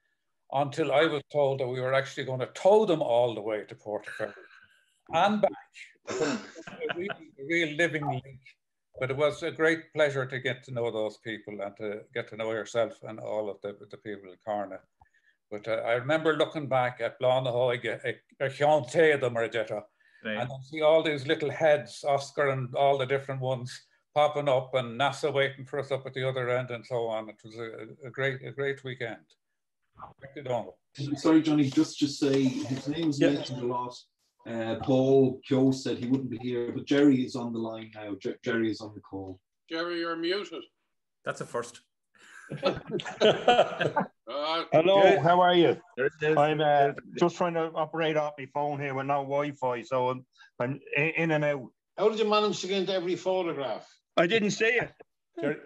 until I was told that we were actually going to tow them all the way to Portaferry and back. So a real living link. But it was a great pleasure to get to know those people and to get to know yourself and all of the people in Carna. But I remember looking back at Blán na Hóige, a ceann taobh mar dheite, and I see all these little heads, Oscar and all the different ones popping up, and NASA waiting for us up at the other end, and so on. It was a great weekend. Thank you, Donald. Sorry, Johnny, just to say his name was mentioned a lot. Paul Kyo said he wouldn't be here, but Jerry is on the line now. Jerry is on the call. Jerry, you're muted. That's a first. Hello, how are you? I'm just trying to operate off my phone here with no Wi-Fi, so I'm in and out. How did you manage to get into every photograph? I didn't see it.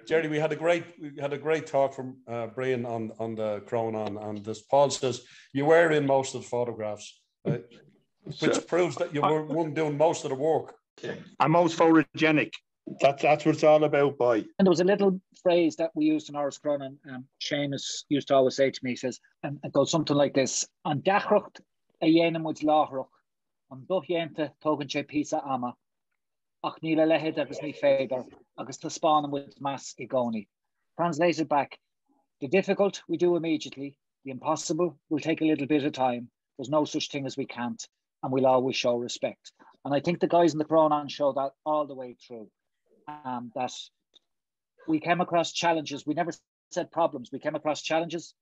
Jerry, we had a great talk from Brian on the Crónán, and this Paul says you were in most of the photographs, which proves that you were one doing most of the work. I'm most photogenic. That's what it's all about, boy. And there was a little phrase that we used in Aras Chrónáin. Seamus used to always say to me, he says, and it goes something like this: An dachrocht a dhéanam muid láthroch, an dóthéanta tógann sé písa ama, ach ní le lehead agus ní féidir, agus tá spánam muid mas I gcónaí. Translated back, the difficult we do immediately, the impossible will take a little bit of time. There's no such thing as we can't, and we'll always show respect. And I think the guys in the Crónán show that all the way through. That we came across challenges. We never said problems. We came across challenges.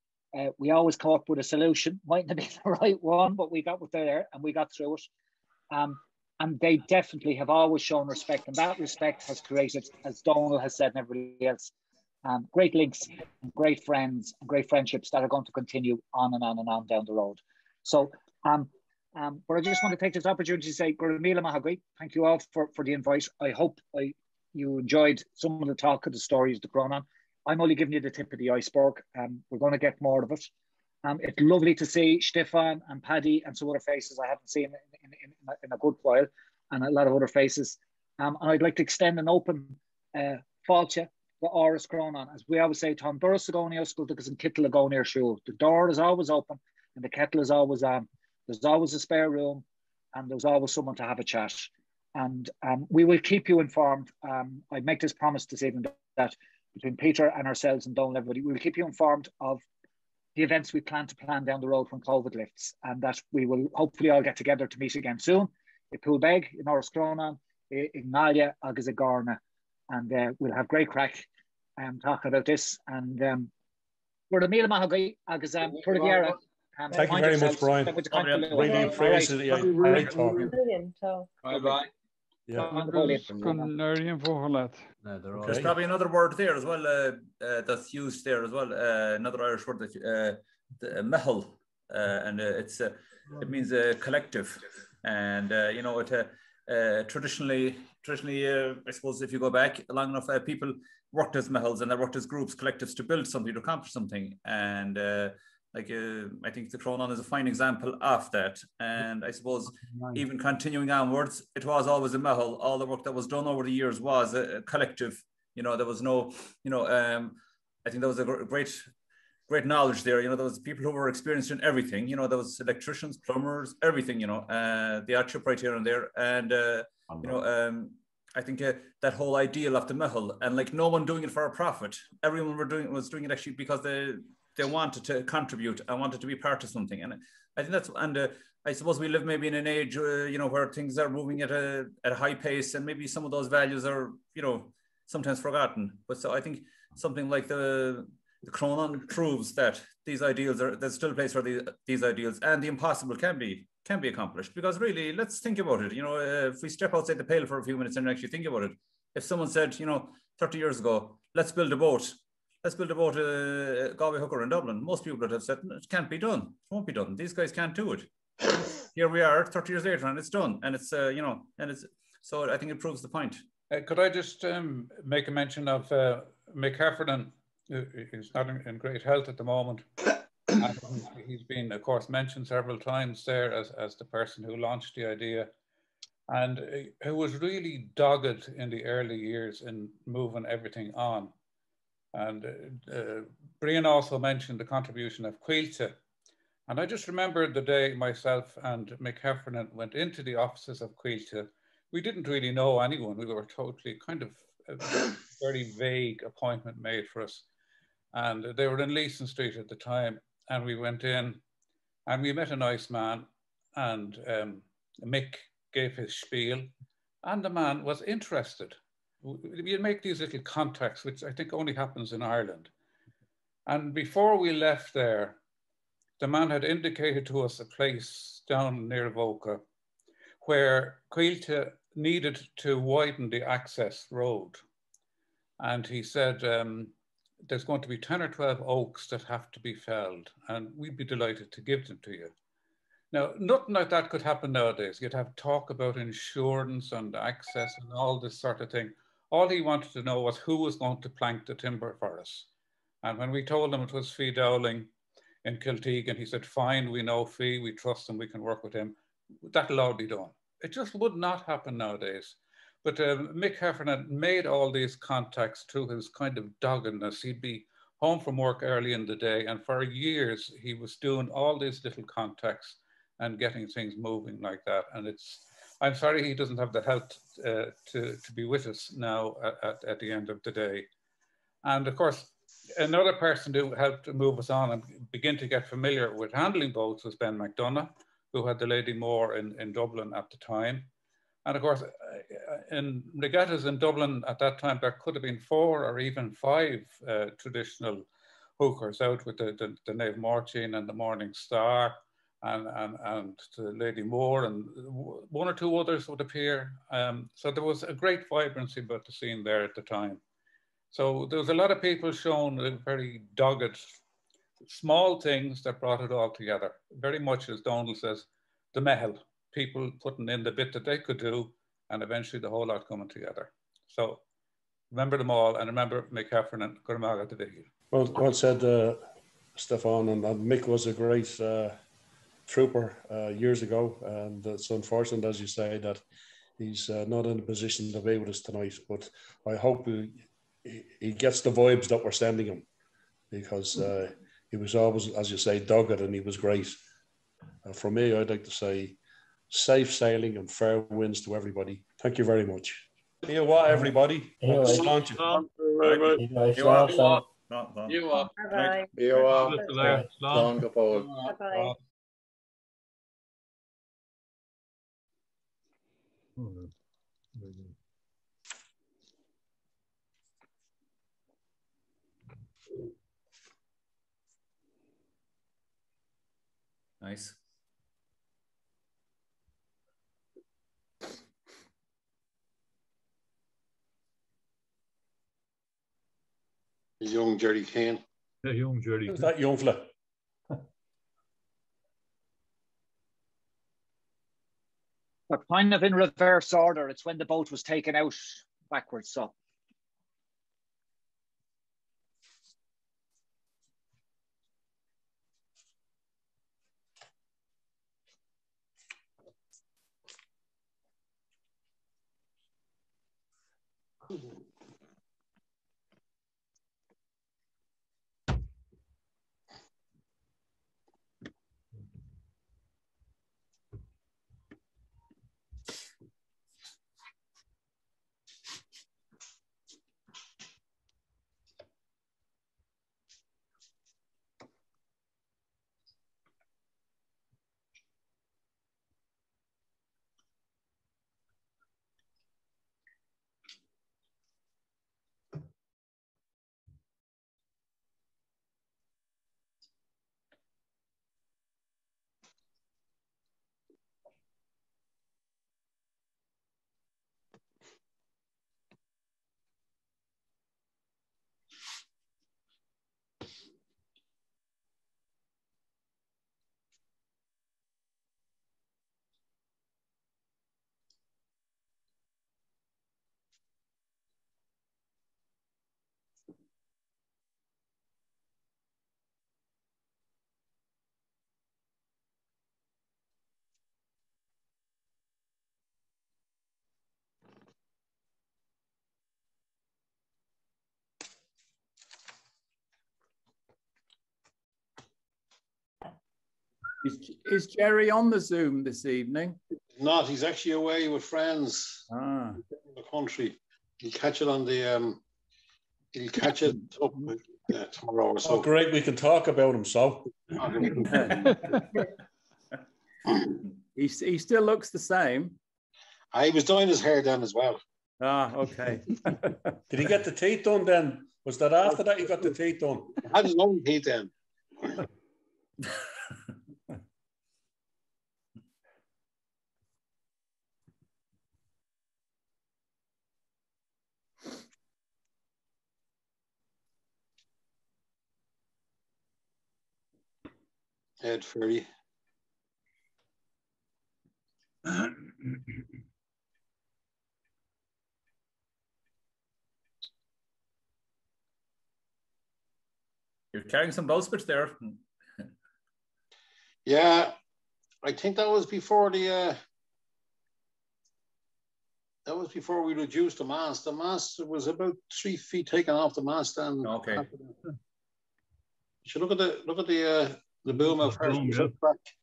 We always come up with a solution. Mightn't have been the right one, but we got there and we got through it. And they definitely have always shown respect. And that respect has created, as Donald has said and everybody else, great links, and great friends, and great friendships that are going to continue on and on and on down the road. So, but I just want to take this opportunity to say, Gura Míle Maith Agaibh. Thank you all for the invite. I hope you enjoyed some of the talk of the stories of the Crónán. I'm only giving you the tip of the iceberg. We're going to get more of it. It's lovely to see Stefan and Paddy and some other faces I haven't seen in a good while, and a lot of other faces. And I'd like to extend an open fáilte for Aras Chrónáin. As we always say, Tom Doras Agoni Oscar because in Kittle Agoni Shul. The door is always open and the kettle is always on. There's always a spare room and there's always someone to have a chat. And we will keep you informed. I make this promise this evening that between Peter and ourselves and Donald and everybody, we will keep you informed of the events we plan down the road when COVID lifts, and that we will hopefully all get together to meet again soon. In Poolbeg, in Aras Chrónáin, in Nalia, agus Garna, and we'll have great crack talking about this. And Gura Míle Maith Agaibh, agus Thank you very much, Brian. Really appreciate it. Great talk. Bye-bye. Yeah. There's probably another word there as well that's used there as well. Another Irish word that Mhicil, and it means collective, and you know it traditionally I suppose if you go back long enough, people worked as Mhicils and they worked as groups, collectives to build something, to accomplish something, and I think the Crónán is a fine example of that. And I suppose even continuing onwards, it was always a Mhicil. All the work that was done over the years was a collective. You know, there was no, you know, I think there was a great knowledge there. You know, there was people who were experienced in everything. You know, there was electricians, plumbers, everything. You know, the art shop right here and there, and you know, I think that whole ideal of the Mhicil, and like no one doing it for a profit. Everyone was doing it actually because they wanted to contribute. I wanted to be part of something, and I think that's. And I suppose we live maybe in an age, you know, where things are moving at a high pace, and maybe some of those values are, you know, sometimes forgotten. But so I think something like the Crónán proves that these ideals there's still a place for these ideals, and the impossible can be accomplished. Because really, let's think about it. You know, if we step outside the pale for a few minutes and actually think about it, if someone said, you know, 30 years ago, let's build a boat Galway hooker in Dublin, most people would have said it can't be done, it won't be done. These guys can't do it. Here we are, 30 years later, and it's done. And it's you know, and it's so I think it proves the point. Could I just make a mention of Mick Heffernan, who's not in great health at the moment. And he's been, of course, mentioned several times there as the person who launched the idea, and who was really dogged in the early years in moving everything on. And Brian also mentioned the contribution of Mhicil. And I just remember the day myself and Mick Heffernan went into the offices of Mhicil. We didn't really know anyone. We were totally kind of a very vague appointment made for us. And they were in Leeson Street at the time. And we went in and we met a nice man, and Mick gave his spiel, and the man was interested. You make these little contacts, which I think only happens in Ireland. And before we left there, the man had indicated to us a place down near Voca where Mhicil needed to widen the access road. And he said, there's going to be 10 or 12 oaks that have to be felled, and we'd be delighted to give them to you. Now, nothing like that could happen nowadays. You'd have talk about insurance and access and all this sort of thing. All he wanted to know was who was going to plank the timber for us. And when we told him it was Fee Dowling in Kiltegan, he said, fine, we know Fee, we trust him, we can work with him. That'll all be done. It just would not happen nowadays. But Mick Heffernan made all these contacts through his kind of doggedness. He'd be home from work early in the day, and for years he was doing all these little contacts and getting things moving like that. And I'm sorry he doesn't have the health to be with us now at the end of the day. And of course, another person who helped to move us on and begin to get familiar with handling boats was Ben McDonough, who had the Lady Moore in Dublin at the time. And of course, in regattas in Dublin at that time, there could have been 4 or even 5 traditional hookers out with the Naomh Crónán and the Morning Star and the Lady Moore, and 1 or 2 others would appear. So there was a great vibrancy about the scene there at the time. So there was a lot of people shown very dogged, small things that brought it all together. Very much, as Donald says, the Mhicil. People putting in the bit that they could do, and eventually the whole lot coming together. So remember them all, and remember Mick Heffernan, Gurmaga the Big. Well said, Stefan, and Mick was a great trooper years ago, and it's unfortunate, as you say, that he's not in a position to be with us tonight, but I hope he gets the vibes that we're sending him, because he was always, as you say, dogged, and he was great. For me, I'd like to say safe sailing and fair winds to everybody. Thank you very much. You what, everybody? You are. Nice. Young Jerry Kane. The young Jerry. Who's that young fella? They're kind of in reverse order. It's when the boat was taken out backwards. So. Is Jerry on the Zoom this evening? Not. He's actually away with friends in the country. He'll catch it on the. He'll catch it up tomorrow or so. Oh, great! We can talk about him. So. He still looks the same. He was dyeing his hair then as well. Ah, okay. Did he get the teeth done then? Was that after that he got the teeth done? He had his own teeth then. Ed Ferry. You're carrying some bowsprits there. Yeah, I think that was before the. That was before we reduced the mast. The mast was about 3 feet taken off the mast, and okay. You should look at the boom out first.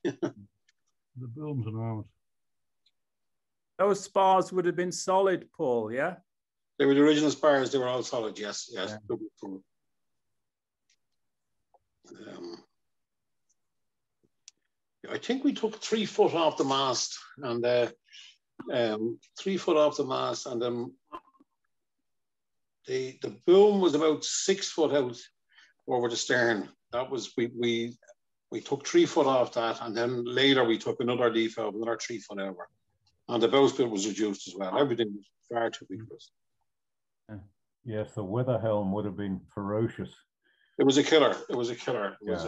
The boom's enormous. Those spars would have been solid, Paul, yeah? They were the original spars. They were all solid, yes. Yeah. I think we took 3 foot off the mast, and 3 foot off the mast, and then the boom was about 6 foot out over the stern. That was we took 3 foot off that, and then later we took another leaf out, another 3 foot over, and the bowsprit was reduced as well. Everything was far too big for us. Yes, the weather helm would have been ferocious. It was a killer. It was a killer. It was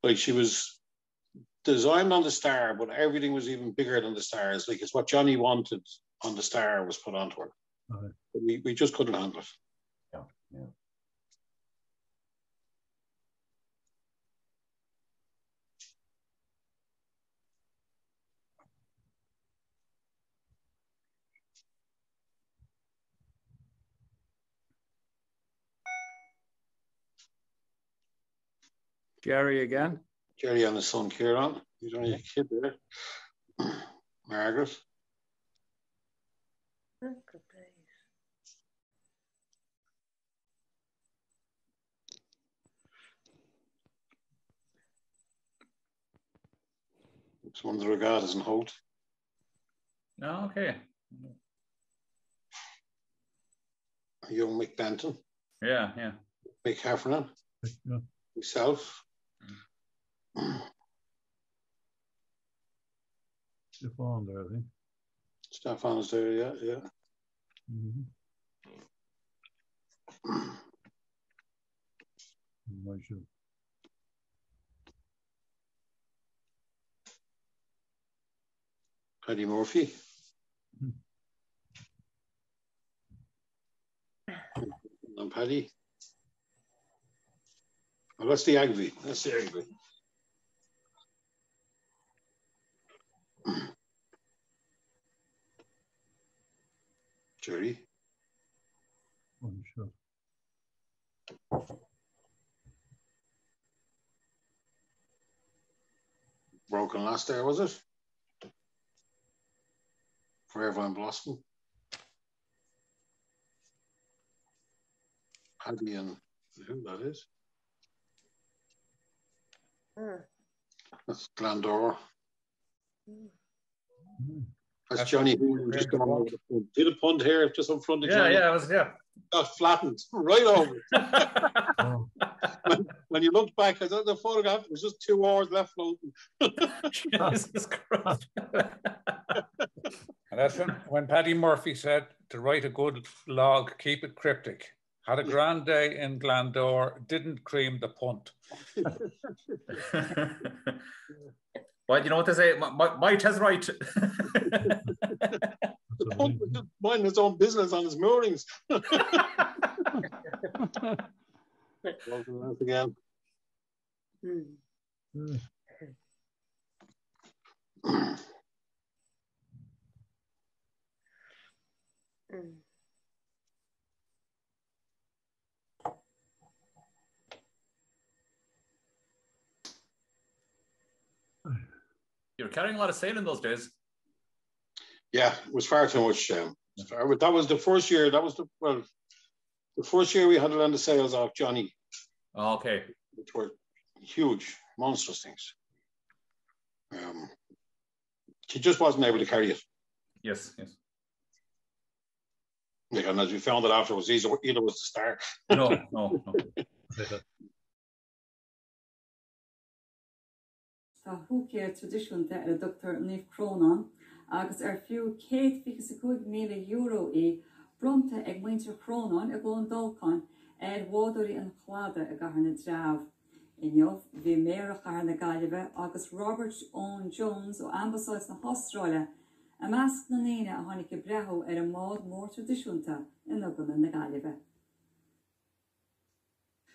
like she was designed on the Star, but everything was even bigger than the stars. Like it's what Johnny wanted on the Star was put onto her. But we just couldn't handle it. Yeah, yeah. Jerry again. Jerry and his son Kieran. He's only a kid there. Margaret. It's one of the regattas in Holt. Oh, okay. A young Mick Benton. Yeah, yeah. Mick Heffernan. Yeah. Myself. Stefan there, I think. Stefan's there, yeah, yeah. Michael. Paddy Murphy. And Paddy. Oh, that's the Gáibhín. That's the Gáibhín. Jerry. I'm sure. Broken last there, was it? Forever in Blossom. Paddy and who that is? That's Glandor. That's Johnny who just gone over the punt. Did a punt here just in front of Johnny. Yeah, it was, yeah. Got flattened right over. When you looked back, I thought the photograph, there was just 2 hours left floating. Jesus Christ. And that's when Paddy Murphy said to write a good log, keep it cryptic. Had a grand day in Glandor, didn't cream the punt. Well, you know what they say, might has right. The punt was just minding his own business on his moorings. Again. You were carrying a lot of sail in those days. Yeah, it was far too much. That was the first year. That was the first year we had to learn the sails off Johnny. Oh, okay. Which were huge, monstrous things. She just wasn't able to carry it. Yes, yes. Yeah, and as we found out afterwards, either was the start. No. Tá húcéir tradiisiúnta ar a Dr. Naomh Crónán agus fiú €150,000 í bromta ag Muintir Chrónáin a Clondalkin bhádóirí an chláda a gcathair na drámh. Inniuh bhí méar a chathair na Gaillimhe agus Robert Owen Jones ó Ambasáid na Hastráile a measc na naine a tháinig go brethú ar a mád mór tradiisiúnta in Dublin na Gaillimhe.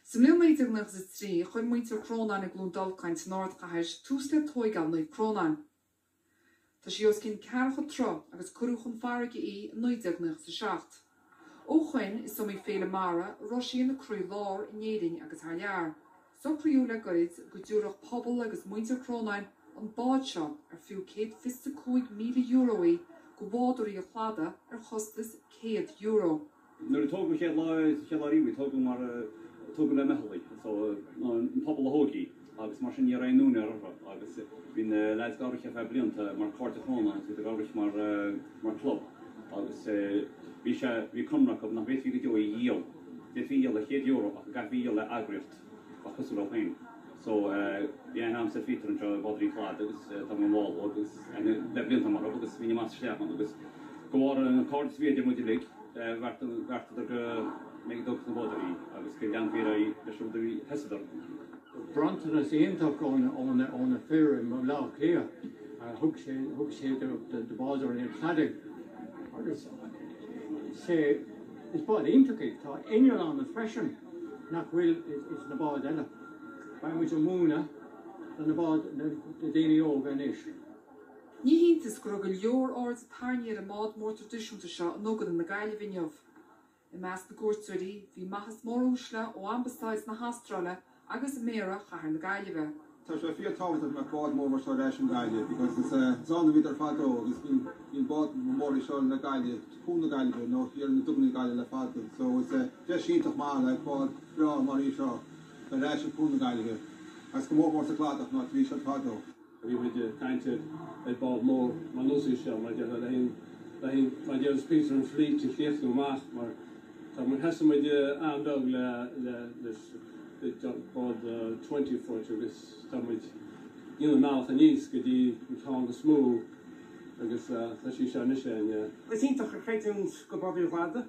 Sa 1993 chuir Muintir Chrónáin ag Clondalkin sa náird chathair túsle tóigáil Naomh Crónán. Tá sí os cinn cearcha tro agus curúchan farige í 1997. Ó chuin is somí féle mara roisí na crú lár in éideann agus haar lear. So priúla goid go dúrach pobl agus Muintir Chrónáin an báid seo fiú €155,000 go bhádóirí a chláda chostas €100. Nuair tóg me chéadlaí we tóg mar tóg le Mhicil, so an pobl a hógaí agus mar sin ar núna agus bhín leid garcha fe blianta mar Cárta Chrónáin so garich mar club agus bhí cumnach nach bhéh go díal de le €100 a gabhí le agrift a chusú á féin. So bhí am sa fitar an bhádrí chlád agus tá bháil agus le blianta mar agus bhí más sleach agus gohar an cártas bhí mu le bhar make dog na bhádrí agus go leanmhí leisúdarí hesadar. Bronson is ionach on a fair in lá clear thug sé de báidir ar cladig agus sé is bád iontaigh tá innear an freisin nach bhfuil is na báid eile. Ba muid an múna na bád na daine óga inis. Ní híntas go go leor áard a tarní ar a mád mór tradiisiúnta seo an nógad na Gaillimhe. I meas na cuairteoirí bhí maithas mór úsla ó Ambasáid na Hastráile agus méara chathair na Gaillimhe. Tá sé fíor tábhacht na bád mór seo leis an Gaillimhe, because it's zán vítar fadó agus bhín bád mór seo na Gaillimhe, cún na Gaillimhe nó hir na Dublin Gaillimhe le fadó. So it's just síntach má le bád rá marí seo le leis an cún na Gaillimhe. As go mór sa chládach ná trí seo fadó. Bhí muid cainte le bád mór mar lúsí seo mar de spíar an flí te chléasú más mar tá mar hesamid andog le bod 20 foot agus tamid in ná a níos go dtí tá go smó agus tá sí se nisise. Is ítach a chréún go bodú bhada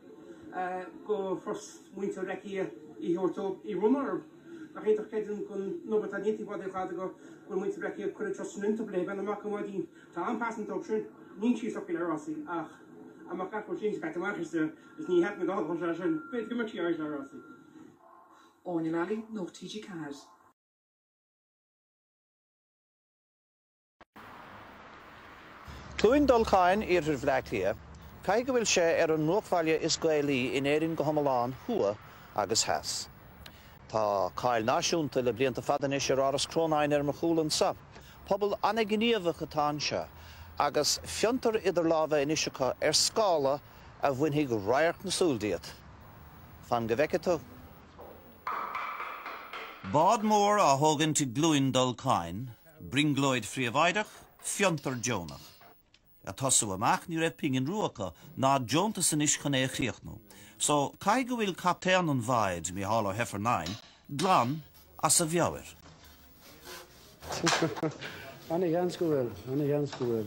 go fros muinte reici hitherto I runnar a réach chéún gon nóbatanítí bodú bhada go muinte reici chu trosnúnta bléh an amach gomáidín tá anpassant option ní sí so le Rossi ach amach ga sin pe mariste is ní het me dá sin be gomartí ar le Rossi. Óin lelí nó TG Card. Clondalkin Village, cai go bhfuil sé an nuachfáile is gaelí in éireann go Homeláin thua agus heas. Tá cail náisiúnta le blianta fadanis Aras Chrónáin Mhicil sa. Pobl anna gníomhach atá se, agus fiantar idir lábha in isiacha scála a bhain go ráirt na súldaíod. Fan go bheiceató. Bád mór a thugann to Clondalkin, bringlóid fríomhaideach, fiantar Jonach. A tosu amach ní raibh pingin ruacha ná Jonta san is chun é chríochnú. So cai go bhfuil captéan an bhaid Michael Heffernan glan as a bheabhair. Anna Jans go bhfuil.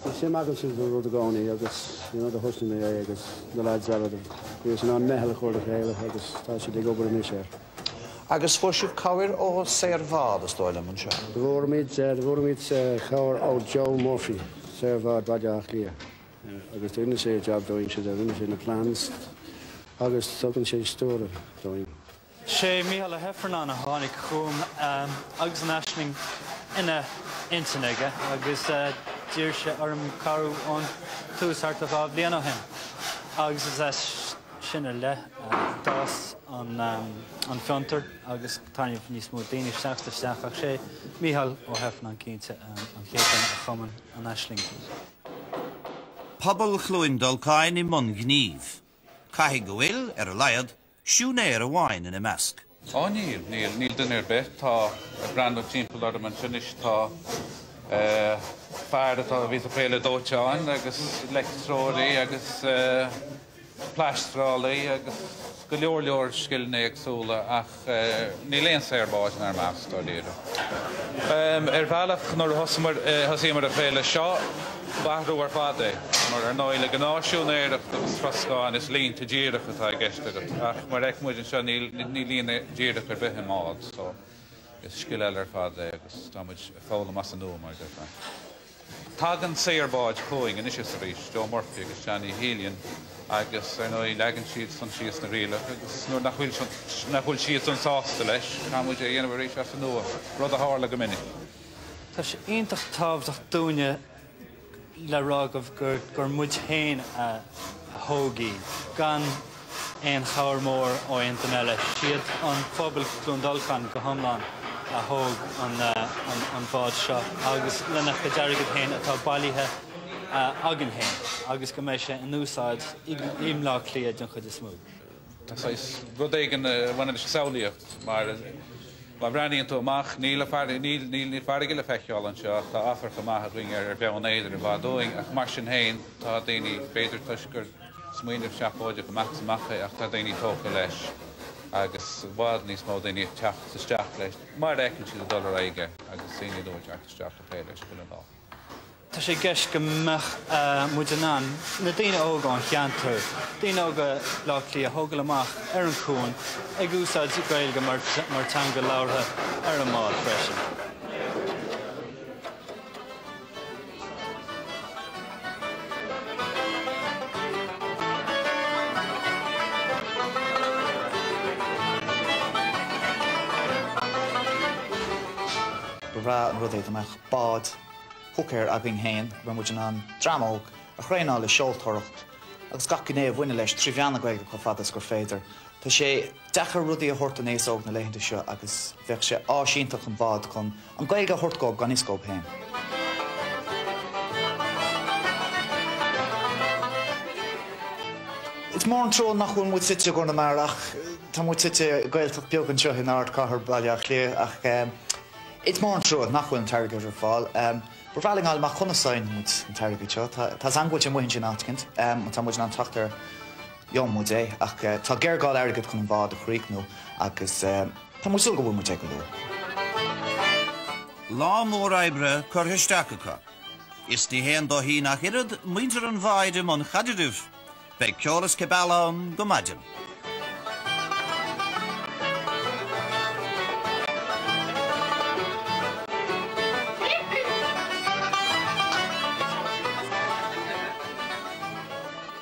Ach sim agam sin rud a gánaí agus the husna é agus na lads abad. Bhís an mehel chuir a chéile agus tá si ag obair a mis Agus fuair sibh cabhair ó Saorvád is dóile man seo. The bhórmid cabhair ó Joe Murphy, Saorvád baideach lia. Agus duine sé job doing sé duine sé na plans agus tugann sé stóra doing. Sé Michael Heffernan a tháinig chum agus an aisling ina intanige agus dír sé orm carú an túsart a bhá bliana hen. Agus is sinna le das an fiantar agus táine níos mó daoine seachtasteach ach sé Michael ó Heffernan cínte an chéan a chuman an aisling. Pobl Clondalkin I mun gníomh. Cai go bhfuil a laiad siúnéir a bháin in a measc. Níl duine bit tá brand timppla ar man sinis tá fearr atá bhí a féile dóteáin agus electróí agus pláistrálaí agus go leor skillne agsúla ach ní léon séirbáid ar measc tá líra. Bhealach nuair thosaímar a féile seo bahrú ar fada mar náile gnáisiúnéireach agus frascáin is línta díireach atá gceiste ach mar muid seo ní líonna díireach ar bithim mád so is skill eile ar fada agus táid fála mas an mar de fe. Tagan séirbáid chuing in is rís Joe Murphy agus Johnny Helian agus legan siad san síos na riile agus nuair nachhfuil siad an sásta leis chuid é dhéanamh rééis as an nua rud a hála go minic. Tá sé ionintach tábhaach dúine le rágah gur muid féin a thógaí gan éon chabhair mór ó intan eile. Siad an phobal Clondalkin go Homeláin a thóg an bhád seo agus lena go deargad féin atá bailíthe agan féin agus go méid sé an úsáid imlá clia don chud is smú. Tá rud éigen bhaine saolaíocht mar bhreaíonn tú amach níl farige le feiceáil an seo tá áfar go maithe ring ar bhean éidir a bhdóing ach mar sin héin tá daoine féidir tuisgur smaoineh seapóide go maach samachcha ach tá daoine tócha leis agus bhád níos mó daoine teach isteach leis mar écann siad a dul aige agus daoine dúteach isteach le féile leis go an Tá sé gceist go meach muidirán na daoine ógáin cheantar. Daoine óga lálí a thógal amach ar an cún ag úsáid gailge mar teanga láirtha ar an mád freisin. Bra an rud é amach bád Hooker a bhín héin ban muid an dramóg a chréáil le seoltóireacht agus gach gné bhhuine leis tríbheanna gaige chu fadas gur féidir. Tá sé dechar rudaí a thuirta néosóg na léitheanta seo agus bheith sé áisiúntaach an bhád chun an gaige thuirtgóg gan iscóg féin. It's mór an trón nach bhfuil muid site gur na marach tá muid site gailteach beag an seo in áard caithear bailach lé ach it's mór an trón nach bhfuil an targad ar fáil. Bhfuil gáil mar chunasáin muid an targad seo. Tá angúilte muhin sin ácint tá muid an tatar Jomúd é ach tá geargáil airgad chun an bhád a chríicnú agus tá muid go bhfuil muid go leor. Lá mór éibre chur histeacha. Is die hen do hi nach hirad muintir an bhaide mon chadidirh, be ceoras cebalan go maidin.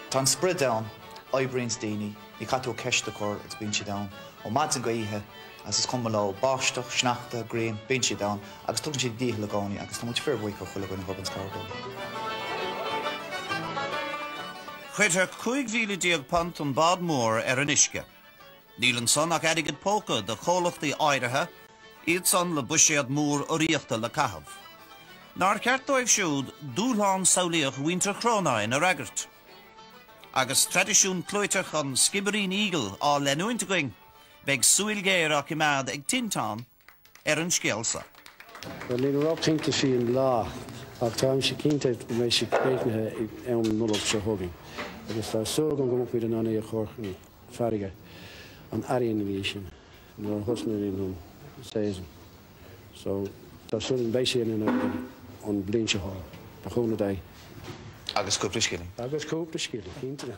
Tá spread down, Ibreen's Dini, I catú ceiste cór it's been down, ó maidin go ihe, as is cuma lá báisteach, sneachta, green, been down, agus tugann si díth le gánaí, agus tá muid fear bhuicha chuile goin Hubbins Cargo. Chuidir 5,000 pont an bad mór an isce. Níl an son ach adigid póca de chólachtaí áirithe, iad son le buisiad mór oríochta le cahabh. Nar ceartóibh siúd dúlán saolaíoch Muintir Chrónáin a ragart. Agus tradiisiún clúiteach an Skibbereen Eagle á lenuinte going, beg súil géir ach imad ag tintán an scialsa. Well, in rock think to see in law, ach time she can't make she creating her null of her hugging. Because I saw going to go up with an eye of Farriga an Aryan aviation, no husband in him says. So that's something basically on Blincha Hall, the whole day. Agus cúpla scilling. Agus cúpla scilling, cínta.